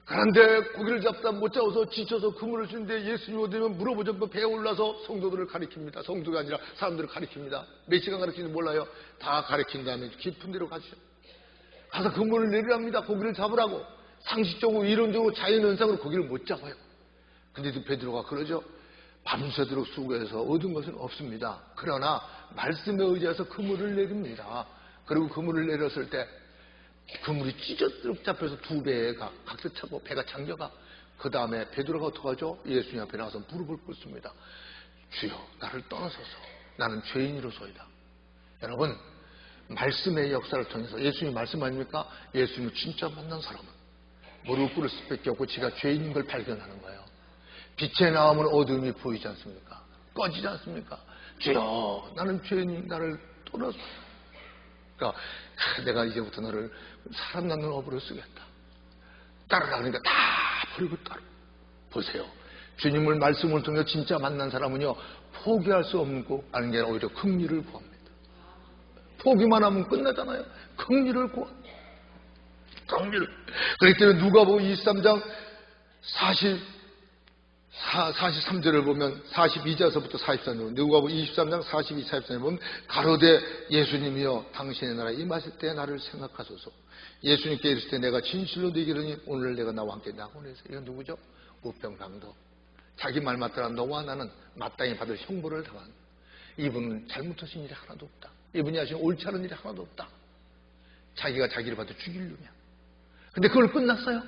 그런데 고기를 잡다 못 잡아서 지쳐서 그물을 주는데 예수님이 어디면 물어보죠. 배에 올라서 성도들을 가리킵니다. 성도가 아니라 사람들을 가리킵니다. 몇 시간 가르치는지 몰라요. 다 가리킨 다음에 깊은 데로 가시죠. 가서 그물을 내리랍니다. 고기를 잡으라고. 상식적으로 이론적으로 자연현상으로 고기를 못 잡아요. 근데도 베드로가 그러죠. 밤새도록 수고해서 얻은 것은 없습니다. 그러나 말씀에 의지해서 그물을 내립니다. 그리고 그물을 내렸을 때 그물이 찢어지도록 잡혀서 두 배에 각서 차고 배가 잠겨가. 그 다음에 베드로가 어떡하죠? 예수님 앞에 나와서 무릎을 꿇습니다. 주여 나를 떠나소서 나는 죄인으로소이다. 여러분 말씀의 역사를 통해서 예수님이 말씀 아닙니까? 예수님을 진짜 만난 사람은 무릎 꿇을 수밖에 없고 지가 죄인인 걸 발견하는 거예요. 빛의 나오면 어둠이 보이지 않습니까? 꺼지지 않습니까? 주여 나는 죄인이 나를 떠나소서. 그러니까 내가 이제부터 너를 사람 낳는 업으로 쓰겠다. 따르라 그러니까 다 버리고 따르. 보세요. 주님을 말씀을 통해 진짜 만난 사람은요 포기할 수 없고 아는 게 오히려 긍휼을 구합니다. 포기만 하면 끝나잖아요. 긍휼을 구합니다. 긍휼. 그렇기 때문에 누가복음 23장 43절을 보면 42절서부터 43절 누가복음 23장 42, 43절을 보면 가로되 예수님이여 당신의 나라에 임하실 때 나를 생각하소서. 예수님께 이르실 때 내가 진실로 너희에게 이르니 오늘 내가 나와 함께 낙원에서. 이건 누구죠? 우병강도. 자기 말 맞더라 너와 나는 마땅히 받을 형벌을 당한. 이분은 잘못하신 일이 하나도 없다. 이분이 하신 옳지 않은 일이 하나도 없다. 자기가 자기를 받아 죽이려면. 근데 그걸 끝났어요?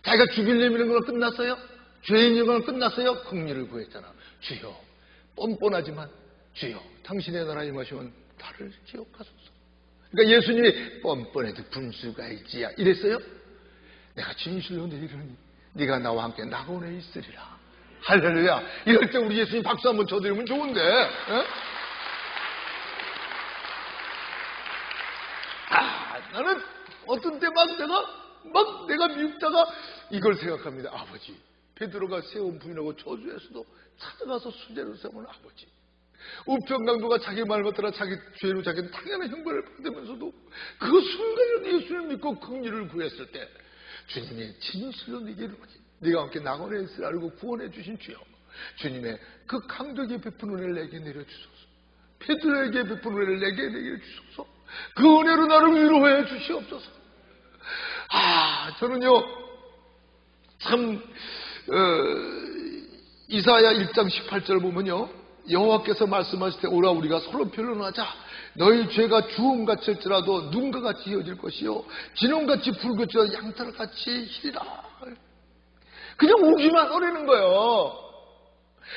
자기가 죽이려면 그걸 끝났어요? 죄인인 건 끝났어요? 긍휼을 구했잖아. 주여 뻔뻔하지만 주여 당신의 나라에 임하시면 나를 기억하소서. 그러니까 예수님이 뻔뻔해도 분수가 있지야 이랬어요? 내가 진실로 너희를 네가 나와 함께 낙원에 있으리라. 할렐루야. 이럴 때 우리 예수님 박수 한번 쳐드리면 좋은데 에? 나는 어떤 때 내가 미흡다가 이걸 생각합니다. 아버지 베드로가 세운 부인하고 저주에서도 찾아가서 수제를 세운 아버지. 우편강도가 자기 말만 따라 자기 죄로 자기는 당연한 형벌을 받으면서도 그 순간에 예수를 믿고 긍휼을 구했을 때 주님이 진실로 네게 이르노니 네가 함께 낙원에 있으라 알고 구원해 주신 주여 주님의 그 강도에게 베푼 은혜를 내게 내려주소서. 베드로에게 베푼 은혜를 내게 내려주소서. 그 은혜로 나를 위로해 주시옵소서. 저는요, 참, 이사야 1장 18절 보면요, 여호와께서 말씀하실 때 오라 우리가 서로 변론하자. 너희 죄가 주홍같이 일지라도 눈과 같이 이어질 것이요 진홍같이 붉을지라도 양털같이 희리라. 그냥 오기만 하라는 거예요.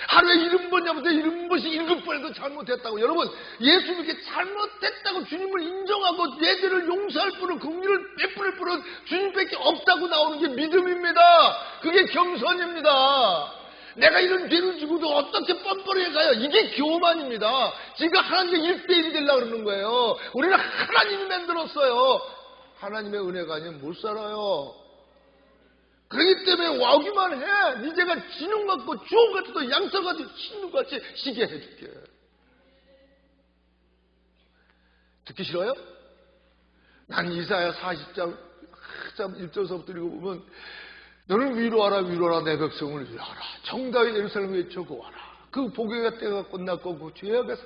하루에 70번 잘못해 70번씩 7번에도 잘못했다고. 여러분, 예수 믿게 잘못했다고 주님을 인정하고 내 죄를 용서할 분은, 긍휼을 베풀 분은 주님밖에 없다고 나오는 게 믿음입니다. 그게 겸손입니다. 내가 이런 죄를 지고도 어떻게 뻔뻔하게 가요? 이게 교만입니다. 지금 하나님과 1대1이 되려고 그러는 거예요. 우리는 하나님이 만들었어요. 하나님의 은혜가 아니면 못 살아요. 그렇기 때문에 와기만 해. 이제가 진홍 같고 주홍 같아도 양털같이 신눈같이 시게 해줄게. 듣기 싫어요? 난 이사야 40장 1절서부터 읽어보면 너는 위로하라 위로하라 내 백성을 위로하라. 정다윗 예루살렘 외쳐 구하라. 그 복의 때가 끝났고 그 죄악의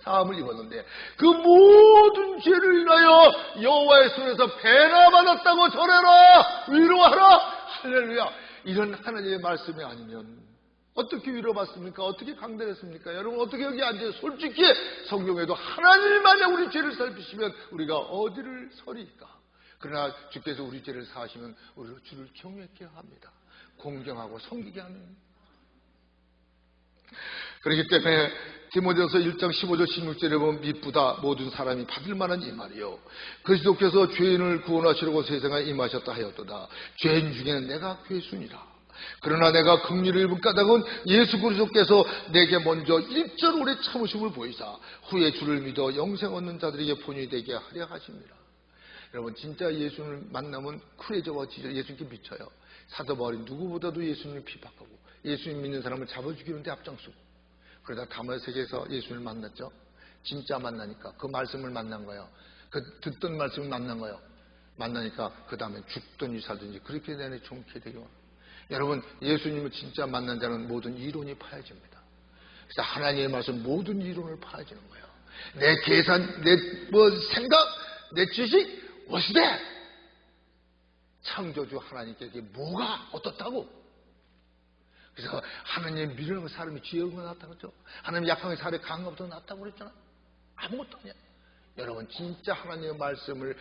사함을 입었는데 그 모든 죄를 인하여 여호와의 손에서 배나 받았다고 전해라. 위로하라. 할렐루야. 이런 하나님의 말씀이 아니면 어떻게 위로받습니까? 어떻게 강단했습니까? 여러분, 어떻게 여기 앉아서 솔직히 성경에도 하나님 만약 우리 죄를 살피시면 우리가 어디를 서리까? 그러나 주께서 우리 죄를 사하시면 우리로 주를 경외케 합니다. 공경하고 섬기게 하는. 그렇기 때문에 디모데전서 1장 15절 16절에 보면 미쁘다 모든 사람이 받을 만한 이 말이요 그리스도께서 죄인을 구원하시려고 세상에 임하셨다 하였도다. 죄인 중에는 내가 괴순이라. 그러나 내가 긍휼을 입은 까닭은 예수 그리스도께서 내게 먼저 1절 오래 참으심을 보이사 후에 주를 믿어 영생 얻는 자들에게 본이 되게 하려 하십니다. 여러분, 진짜 예수님을 만나면 쿨해져와 예수님께 미쳐요. 사도 바울이 누구보다도 예수님을 비박하고 예수님 믿는 사람을 잡아죽이는데 앞장서고, 그러다 다메섹에서 예수님을 만났죠. 진짜 만나니까 그 말씀을 만난 거예요. 그 듣던 말씀을 만난 거예요. 만나니까 그 다음에 죽든지 살든지 그렇게 내내 종게 되요. 여러분, 예수님을 진짜 만난 자는 모든 이론이 파여집니다. 그래서 하나님의 말씀 모든 이론을 파여지는 거예요. 내 계산, 내 생각, 내 지식 어시대 창조주 하나님께 뭐가 어떻다고? 그래서 하나님 미련한 사람이 지혜로운 거 낫다고 그랬죠. 하나님 약한 사람이 강한 것보다 낫다고 그랬잖아. 아무것도 아니야. 여러분, 진짜 하나님의 말씀을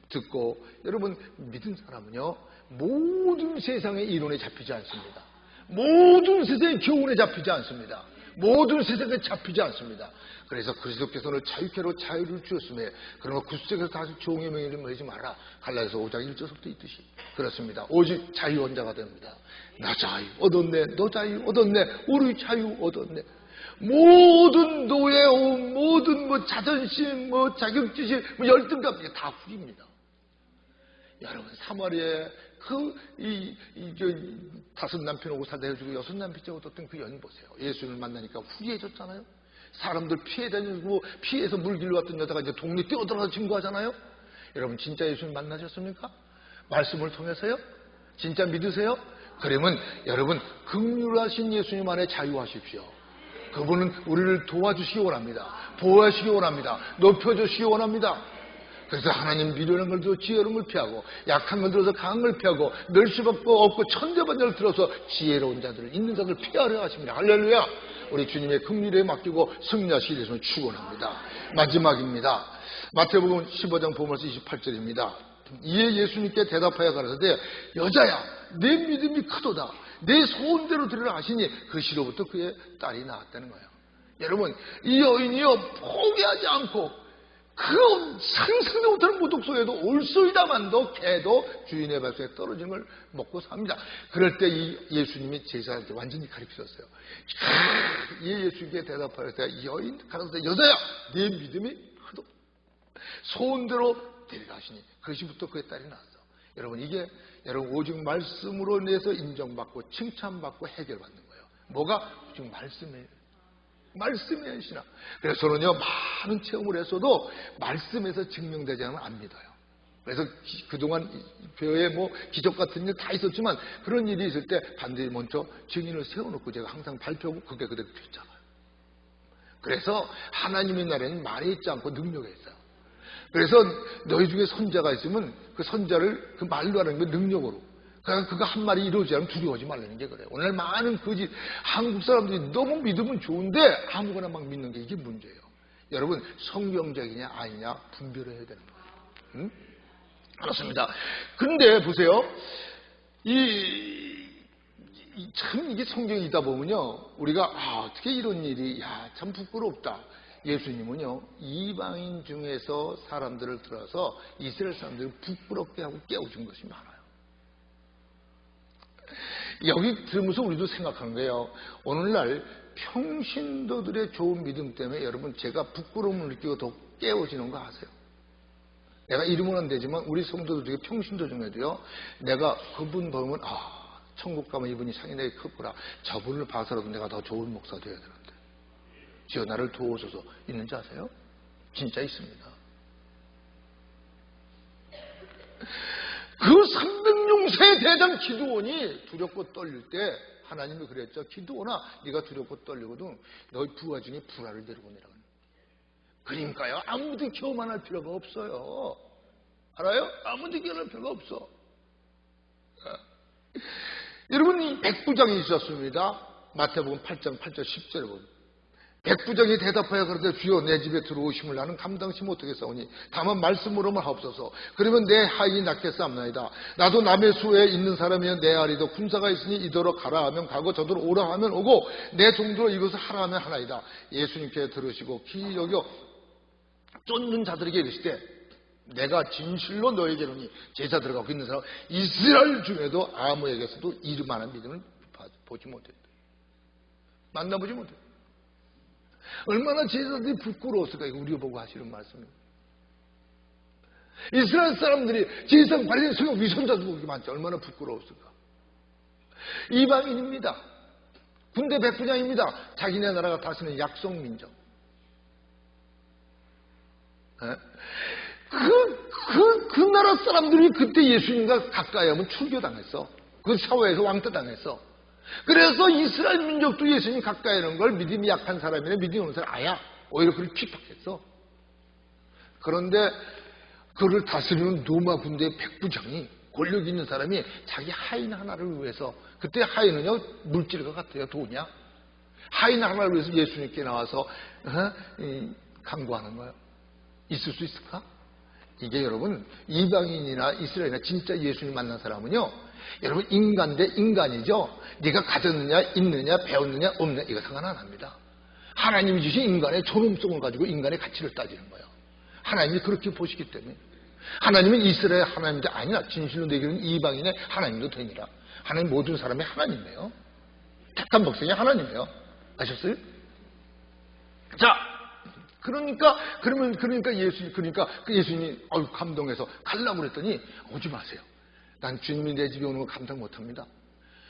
듣고 여러분 믿은 사람은요 모든 세상의 이론에 잡히지 않습니다. 모든 세상의 교훈에 잡히지 않습니다. 모든 세상에 잡히지 않습니다. 그래서 그리스도께서는 자유케로 자유를 주었음에 그러나 구속에서 다시 종의 명예를 매지 마라. 갈라디아서 5장 1절부터 있듯이 그렇습니다. 오직 자유원자가 됩니다. 나 자유 얻었네, 너 자유 얻었네, 우리 자유 얻었네. 모든 노예움, 모든 자존심, 자격지심, 열등감 다 후입니다. 여러분, 3월에 다섯 남편하고 살다 해주고 여섯 남편하고 뒀던 그 연인 보세요. 예수님을 만나니까 후회해졌잖아요. 사람들 피해 다니고 피해서 물길로 왔던 여자가 이제 동네 뛰어들어가서 증거하잖아요. 여러분, 진짜 예수님 만나셨습니까? 말씀을 통해서요? 진짜 믿으세요? 그러면 여러분, 긍휼하신 예수님 안에 자유하십시오. 그분은 우리를 도와주시기 원합니다. 보호하시기 원합니다. 높여주시기 원합니다. 그래서 하나님 미련한 걸 들어 지혜로운 걸 피하고 약한 걸 들어서 강한 걸 피하고 멸시받고 없고 천대반대를 들어서 지혜로운 자들을 있는 자들을 피하려 하십니다. 할렐루야. 우리 주님의 긍휼에 맡기고 승리하시기 위해서 축원합니다. 마지막입니다. 마태복음 15장 보면서 28절입니다. 이에 예수님께 대답하여 가라사대 여자야 내 믿음이 크도다. 내 소원대로 들으라 하시니 그 시로부터 그의 딸이 나왔다는 거예요. 여러분, 이 여인이요 포기하지 않고 그 상상도 못하는 모독 속에도 올소이다만도 개도 주인의 발소에 떨어지는 걸 먹고 삽니다. 그럴 때 이 예수님이 제자한테 완전히 가르치셨어요. 이 예수님께 대답할 때 여인 가라사대 여자야 내 믿음이 크도 소원대로 데리라 하시니 그 시부터 그의 딸이 나왔어. 여러분, 이게 여러분 오직 말씀으로 인해서 인정받고 칭찬받고 해결받는 거예요. 뭐가? 오직 말씀이에요. 말씀의 신앙. 그래서 저는요 많은 체험을 했어도 말씀에서 증명되지 않으면 안 믿어요. 그래서 그동안 교회에 기적 같은 일 다 있었지만 그런 일이 있을 때 반드시 먼저 증인을 세워놓고 제가 항상 발표하고 그게 그대로 됐잖아요. 그래서 하나님의 나라에는 말에 있지 않고 능력에 있어요. 그래서 너희 중에 선자가 있으면 그 선자를 그 말로 하는 게 능력으로. 그러니까 그거 한 말이 이루어지지 않으면 두려워하지 말라는 게 그래요. 오늘 많은 거짓 한국 사람들이 너무 믿으면 좋은데 아무거나 막 믿는 게 이게 문제예요. 여러분 성경적이냐 아니냐 분별해야 되는 거예요. 응? 그렇습니다. 그런데 보세요. 참 이게 성경이다 보면요. 우리가 어떻게 이런 일이 참 부끄럽다. 예수님은요. 이방인 중에서 사람들을 들어서 이스라엘 사람들을 부끄럽게 하고 깨워준 것이 많아요. 여기 들으면서 우리도 생각하는 거예요. 오늘날 평신도들의 좋은 믿음 때문에 여러분 제가 부끄러움을 느끼고 더 깨워지는 거 아세요? 내가 이름은 안 되지만 우리 성도들 중에 평신도 중에도요. 내가 그분 보면 천국 가면 이분이 상이 되게 크구나. 저분을 봐서라도 내가 더 좋은 목사 되어야 되는데 주여 나를 도우소서 있는지 아세요? 진짜 있습니다. 그 300용사의 대장 기드온이 두렵고 떨릴 때 하나님이 그랬죠. 기드온아 네가 두렵고 떨리거든 너희 부하 중에 불화를 데리고 내라. 그러니까요. 아무도 교만할 필요가 없어요. 알아요? 아무도 교만할 필요가 없어. 여러분 이 백부장이 있었습니다. 마태복음 8장 8절 10절에 보면 백부장이 대답하여 그러되 주여 내 집에 들어오심을 나는 감당치 못하겠사오니 다만 말씀으로만 하옵소서. 그러면 내 하인이 낫겠사옵나이다. 나도 남의 수에 있는 사람이여 내 아리도 군사가 있으니 이더러 가라 하면 가고 저더러 오라 하면 오고 내 종들로 이것을 하라 하면 하나이다. 예수님께 들으시고 귀히 여겨 쫓는 자들에게 이르시되 내가 진실로 너에게로니 제자 들어가고 있는 사람 이스라엘 중에도 아무에게서도 이르만한 믿음을 보지 못했다. 만나보지 못했다. 얼마나 제자들이 부끄러웠을까. 이거 우리 보고 하시는 말씀입니다. 이스라엘 사람들이 제사장 관리된 소용 위선자도 그렇게 많죠. 얼마나 부끄러웠을까. 이방인입니다. 군대 백부장입니다. 자기네 나라가 다스리는 약속민족. 그 나라 사람들이 그때 예수님과 가까이 하면 출교당했어. 그 사회에서 왕따당했어. 그래서 이스라엘 민족도 예수님 가까이 하는 걸 믿음이 약한 사람이나 믿음이 없는 사람 아야. 오히려 그를 핍박했어. 그런데 그를 다스리는 로마 군대의 백부장이 권력 있는 사람이 자기 하인 하나를 위해서 그때 하인은요 물질과 같아요. 돈이야. 하인 하나를 위해서 예수님께 나와서 강구하는 거예요. 있을 수 있을까? 이게 여러분 이방인이나 이스라엘이나 진짜 예수님 만난 사람은요 여러분 인간 대 인간이죠. 네가 가졌느냐 있느냐 배웠느냐 없느냐 이거 상관 안 합니다. 하나님이 주신 인간의 존엄성을 가지고 인간의 가치를 따지는 거예요. 하나님이 그렇게 보시기 때문에 하나님은 이스라엘 하나님도 아니라 진실로 내기는 이방인의 하나님도 되니라. 하나님 모든 사람의 하나님이에요. 택한 백성이 하나님이에요. 아셨어요? 자 그러니까 예수님이 감동해서 가려고 그랬더니 오지 마세요. 난 주님이 내 집에 오는 거 감당 못합니다.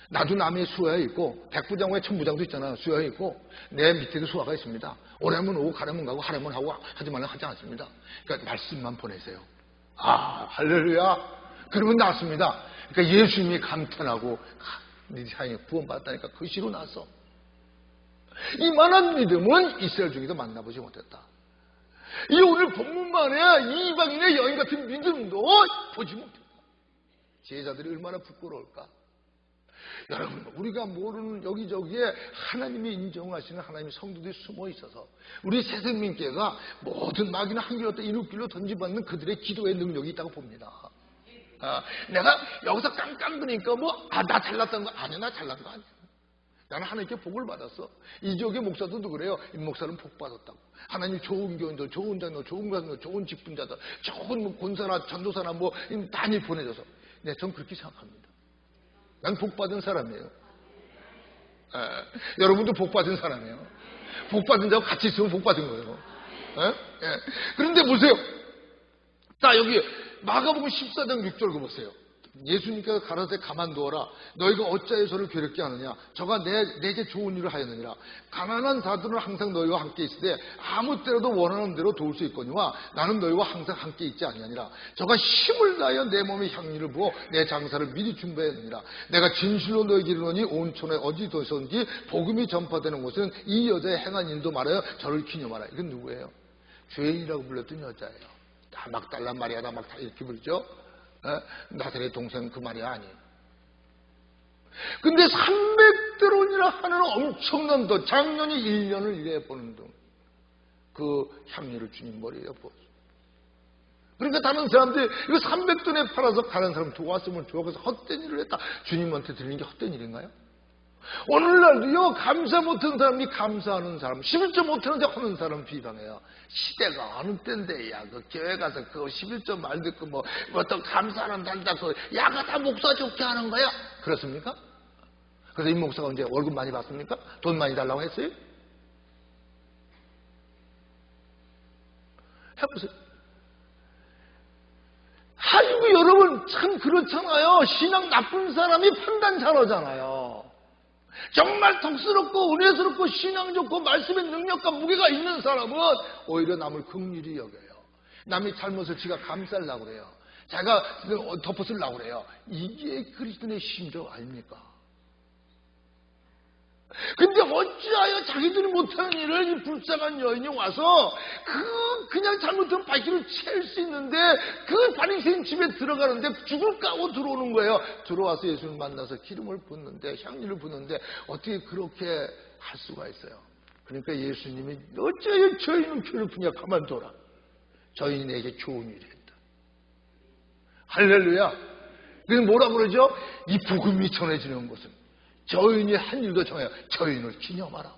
나도 남의 수하에 있고 백부장과 천부장도 있잖아. 수하에 있고 내 밑에도 수하가 있습니다. 오라면 오고 가라면 가고 하라면 하고 하지 말라면 하지 않습니다. 그러니까 말씀만 보내세요. 할렐루야. 그러면 나왔습니다. 그러니까 예수님이 감탄하고 네 사랑이 구원받았다니까 그 시로 나서 이만한 믿음은 이스라엘 중에도 만나보지 못했다. 이 오늘 본문만에 이방인의 여인 같은 믿음도 보지 못했다. 제자들이 얼마나 부끄러울까. 여러분 우리가 모르는 여기저기에 하나님이 인정하시는 하나님의 성도들이 숨어 있어서 우리 새생명교회가 모든 마귀나 한길로 또 이웃길로 던지받는 그들의 기도의 능력이 있다고 봅니다. 내가 여기서 깡깡거리니까 나 잘났다는 거 아니야. 나 잘난 거 아니야. 나는 하나님께 복을 받았어. 이 지역의 목사들도 그래요. 이 목사는 복 받았다고. 하나님 좋은 교인들, 좋은 장로, 좋은 가수들, 좋은 직분자들, 좋은 권사나 전도사나 많이 보내줘서. 네, 전 그렇게 생각합니다. 난 복 받은 사람이에요. 여러분도 복 받은 사람이에요. 복 받은 자하고 같이 있으면 복 받은 거예요. 그런데 보세요. 자, 여기 마가복음 14장 6절 보세요. 예수님께서 가라사대 가만두어라. 너희가 어찌하여 저를 괴롭게 하느냐. 저가 내게 좋은 일을 하였느니라. 가난한 자들은 항상 너희와 함께 있으되 아무 때라도 원하는 대로 도울 수 있거니와 나는 너희와 항상 함께 있지 아니하니라. 저가 힘을 다하여 내 몸에 향유를 부어 내 장사를 미리 준비하였느니라. 내가 진실로 너희에게 이르노니 온 촌에 어디서든지 복음이 전파되는 곳은 이 여자의 행한 일도 말하여 저를 기념하라. 이건 누구예요? 죄인이라고 불렀던 여자예요. 다 막달라 마리아다 막 다 이렇게 부르죠. 나사렛 동생 그 말이 아니에요. 근데 300드론이라 하는 엄청난 돈, 작년이 1년을 일해 보는 돈, 그 향유를 주님 머리에 부었어요. 그러니까 다른 사람들이 이거 300돈에 팔아서 가는 사람 도왔으면 좋아서 헛된 일을 했다. 주님한테 드리는 게 헛된 일인가요? 오늘날도요, 감사 못하는 사람이 감사하는 사람, 11조 못하는데 하는 사람 비방해요. 시대가 어느 때인데, 야, 그 교회 가서 그 11조 말 듣고 어떤 감사는 한다고, 야가 다 목사 좋게 하는 거야? 그렇습니까? 그래서 이 목사가 언제 월급 많이 받습니까? 돈 많이 달라고 했어요? 해보세요. 아이고, 여러분, 참 그렇잖아요. 신앙 나쁜 사람이 판단 잘하잖아요. 정말 덕스럽고 은혜스럽고 신앙 좋고 말씀의 능력과 무게가 있는 사람은 오히려 남을 긍휼히 여겨요. 남의 잘못을 지가 감싸려고 그래요. 자기가 덮어쓰려고 그래요. 이게 그리스도의 심정 아닙니까? 근데 어찌하여 자기들이 못하는 일을 이 불쌍한 여인이 와서 그냥 잘못하면 바퀴를 챌 수 있는데 그 바리새인 집에 들어가는데 죽을까 하고 들어오는 거예요. 들어와서 예수를 만나서 기름을 붓는데, 향유를 붓는데 어떻게 그렇게 할 수가 있어요? 그러니까 예수님이 어찌하여 저희는 괴롭히냐, 가만둬라. 저희는 내게 좋은 일을 했다. 할렐루야. 그래서 뭐라 그러죠? 이 복음이 전해지는 곳은 저인이 한 일도 정해요. 저인을 기념하라.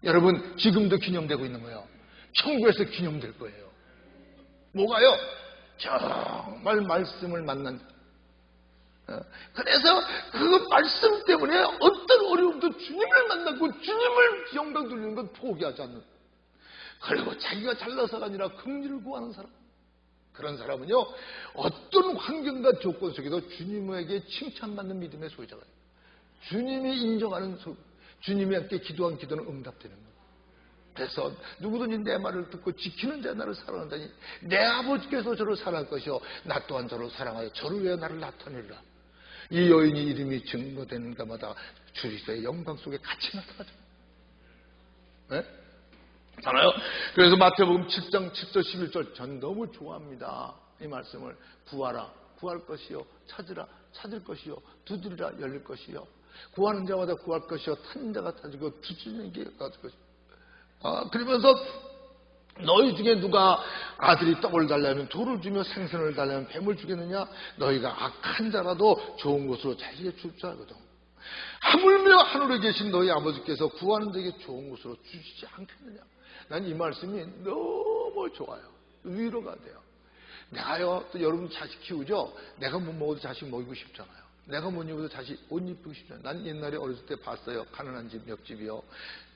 여러분, 지금도 기념되고 있는 거예요. 천국에서 기념될 거예요. 뭐가요? 정말 말씀을 만난. 그래서 그 말씀 때문에 어떤 어려움도 주님을 만나고 주님을 영광 돌리는 건 포기하지 않는. 그리고 자기가 잘나서가 아니라 긍휼을 구하는 사람. 그런 사람은요, 어떤 환경과 조건 속에도 주님에게 칭찬받는 믿음의 소유자가 돼요. 주님이 인정하는 주님이 함께 기도한 기도는 응답되는 거예요. 그래서 누구든지 내 말을 듣고 지키는 자 나를 사랑한다니 내 아버지께서 저를 사랑할 것이요 나 또한 저를 사랑하여 저를 위해 나를 나타내리라. 이 여인이 이름이 증거되는 가마다 주리스의 영광 속에 같이 나타나죠. 네? 알아요? 그래서 마태복음 7장 7절 11절 전 너무 좋아합니다. 이 말씀을 구하라 구할 것이요 찾으라 찾을 것이요 두드리라 열릴 것이요 구하는 자마다 구할 것이요 찾는 자가 찾고 두드리는 게 찾을 것이요. 그러면서 너희 중에 누가 아들이 떡을 달라면 돌을 주며 생선을 달라면 뱀을 주겠느냐? 너희가 악한 자라도 좋은 것으로 자기에게 줄 줄 알거든. 하물며 하늘에 계신 너희 아버지께서 구하는 자에게 좋은 것으로 주시지 않겠느냐? 난 이 말씀이 너무 좋아요. 위로가 돼요. 내가요, 또 여러분 자식 키우죠? 내가 못 먹어도 자식 먹이고 싶잖아요. 내가 못 입어도 자식 옷 입고 싶잖아요. 난 옛날에 어렸을 때 봤어요. 가난한 집, 옆집이요.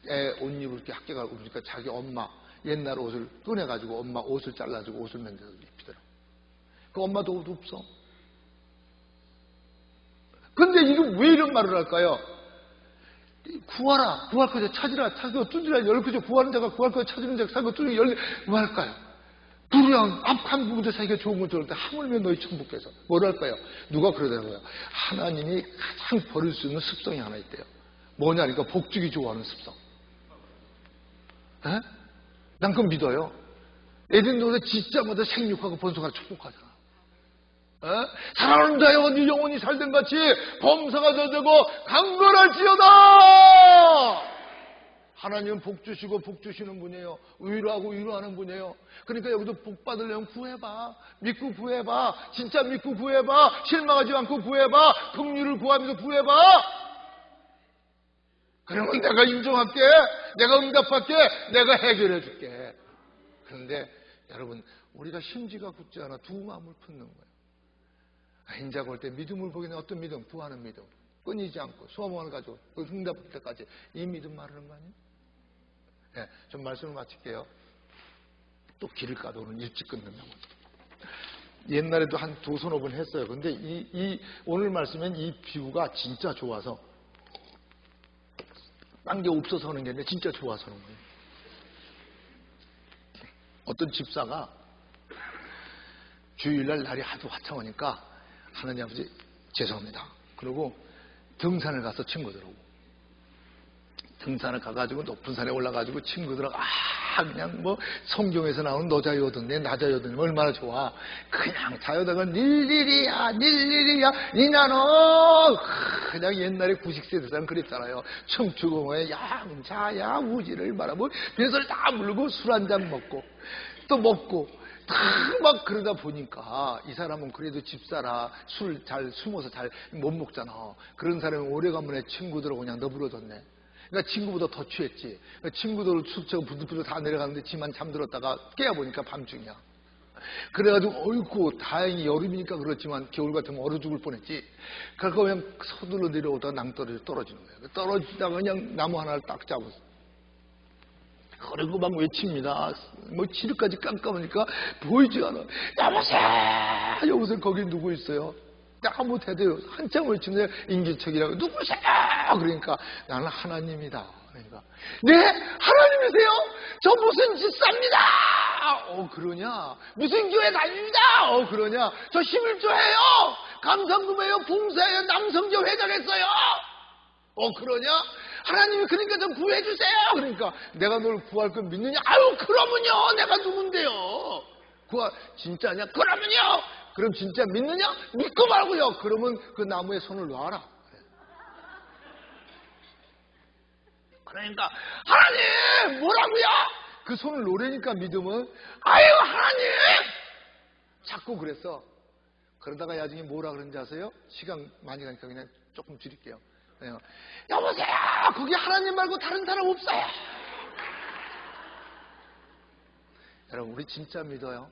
애 옷 입을 이렇게 학교 가고 그러니까 자기 엄마 옛날 옷을 꺼내가지고 엄마 옷을 잘라주고 옷을 만들어서 입히더라고. 그 엄마도 옷 없어. 근데 이거 왜 이런 말을 할까요? 구하라, 구할 것을 찾으라, 찾고 두드리라, 열 것을 구하는 자가 구할 것을 찾는 자가 찾고 두드리라, 열리, 뭐 할까요? 불량, 앞한 부분도 자기가 좋은 걸 들을 때 하물며 너희 천국께서 뭘 할까요? 누가 그러더라고요. 하나님이 가장 버릴 수 있는 습성이 하나 있대요. 뭐냐, 그러니까 복주기 좋아하는 습성. 에? 난 그건 믿어요. 에덴동산에 짓자마자 생육하고 번성하고 축복하잖아. 사랑하는 자여 네 영혼이 살된 같이 범사가 저되고 강건할지어다. 하나님은 복 주시고 복 주시는 분이에요. 위로하고 위로하는 분이에요. 그러니까 여기도 복 받으려면 구해봐. 믿고 구해봐. 진짜 믿고 구해봐. 실망하지 않고 구해봐. 긍휼을 구하면서 구해봐. 그러면 내가 인정할게. 내가 응답할게. 내가 해결해 줄게. 그런데 여러분, 우리가 심지가 굳지 않아 두 마음을 품는 거예요. 인자가 올 때 믿음을 보기는 어떤 믿음? 구하는 믿음. 끊이지 않고 소망을 가지고 응답할 때까지 이 믿음 말하는 거 아니에요? 네, 좀 말씀을 마칠게요. 또 길을 가다 오는 일찍 끊는다고. 옛날에도 한 두 서너 번 했어요. 근데 오늘 말씀엔 이 비유가 진짜 좋아서 딴 게 없어서 하는 게 아니라 진짜 좋아서 하는 거예요. 어떤 집사가 주일날 날이 하도 화창하니까 하나님 아버지 죄송합니다. 그리고 등산을 가서 친구들하고 등산을 가가지고 높은 산에 올라가지고 친구들하고 그냥 뭐 성경에서 나오는 너자여든데 나자여든 얼마나 좋아. 그냥 자여다가 닐리리야 니나노 그냥 옛날에 90세대 사람 그랬잖아요. 춤추고 뭐 양자야 우지를 말하고 벼슬 다 물고 술 한잔 먹고 또 먹고 막 그러다 보니까 이 사람은 그래도 집사라 술 잘 숨어서 잘 못 먹잖아. 그런 사람이 오래간만에 친구들하고 그냥 너부러졌네. 그러니까 친구보다 더 취했지. 그러니까 친구들 숙제가 부들부들 다 내려가는데 지만 잠들었다가 깨어보니까 밤중이야. 그래가지고 어이구 다행히 여름이니까 그렇지만 겨울 같으면 얼어 죽을 뻔했지. 그러니까 그냥 서둘러 내려오다가 낭떠러지로 떨어지는 거야. 떨어지다가 그냥 나무 하나를 딱 잡았어. 그리고 막 외칩니다. 뭐 지름까지 깜깜하니까 보이지 않아. 여보세요 거기 누구 있어요? 아무 대대요. 한참 외치는데 인기척이라고 누구세요? 그러니까 나는 하나님이다. 그러니까 네 하나님이세요? 저 무슨 집사입니다. 그러냐? 무슨 교회 다닙니다. 그러냐? 저 11조예요. 감상금이에요. 봉사예요. 남성교 회장했어요. 그러냐? 하나님이 그러니까 좀 구해주세요. 그러니까 내가 널 구할 건 믿느냐? 아유 그러면요 내가 누군데요? 진짜냐? 그러면요. 그럼 진짜 믿느냐? 믿고 말고요. 그러면 그 나무에 손을 놔라. 그러니까 하나님 뭐라고요? 그 손을 놓으니까 믿음은 아유 하나님 자꾸 그랬어. 그러다가 나중에 뭐라 그런지 아세요? 시간 많이 가니까 그냥 조금 줄일게요. 여보세요 거기 하나님 말고 다른 사람 없어요. 여러분 우리 진짜 믿어요?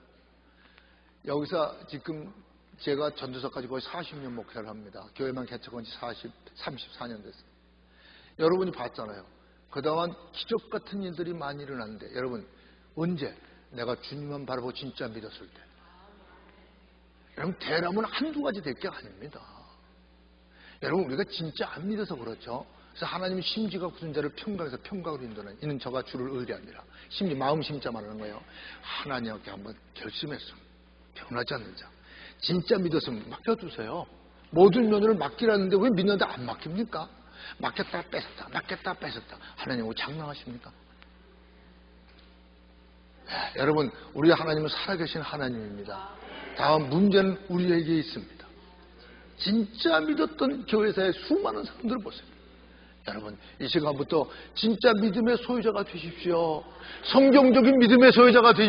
여기서 지금 제가 전도사까지 거의 40년 목회를 합니다. 교회만 개척한 지 34년 됐어요. 여러분이 봤잖아요. 그동안 기적 같은 일들이 많이 일어났는데 여러분 언제? 내가 주님만 바라보고 진짜 믿었을 때. 여러분 대람은 한두 가지 될 게 아닙니다. 여러분 우리가 진짜 안 믿어서 그렇죠. 그래서 하나님이 심지가 굳은 자를 평강에서 평강으로 인도는 이는 저가 주를 의뢰합니다. 심지 마음 심자 말하는 거예요. 하나님께 한번 결심했으면 변하지 않는 자. 진짜 믿었으면 맡겨주세요. 모든 면을 맡기라는데 왜 믿는데 안 맡깁니까? 맡겼다 뺏었다 맡겼다 뺏었다. 하나님 장난하십니까? 여러분 우리 하나님은 살아계신 하나님입니다. 다음 문제는 우리에게 있습니다. 진짜 믿었던 교회사의 수많은 사람들을 보세요. 여러분 이 시간부터 진짜 믿음의 소유자가 되십시오. 성경적인 믿음의 소유자가 되십시오.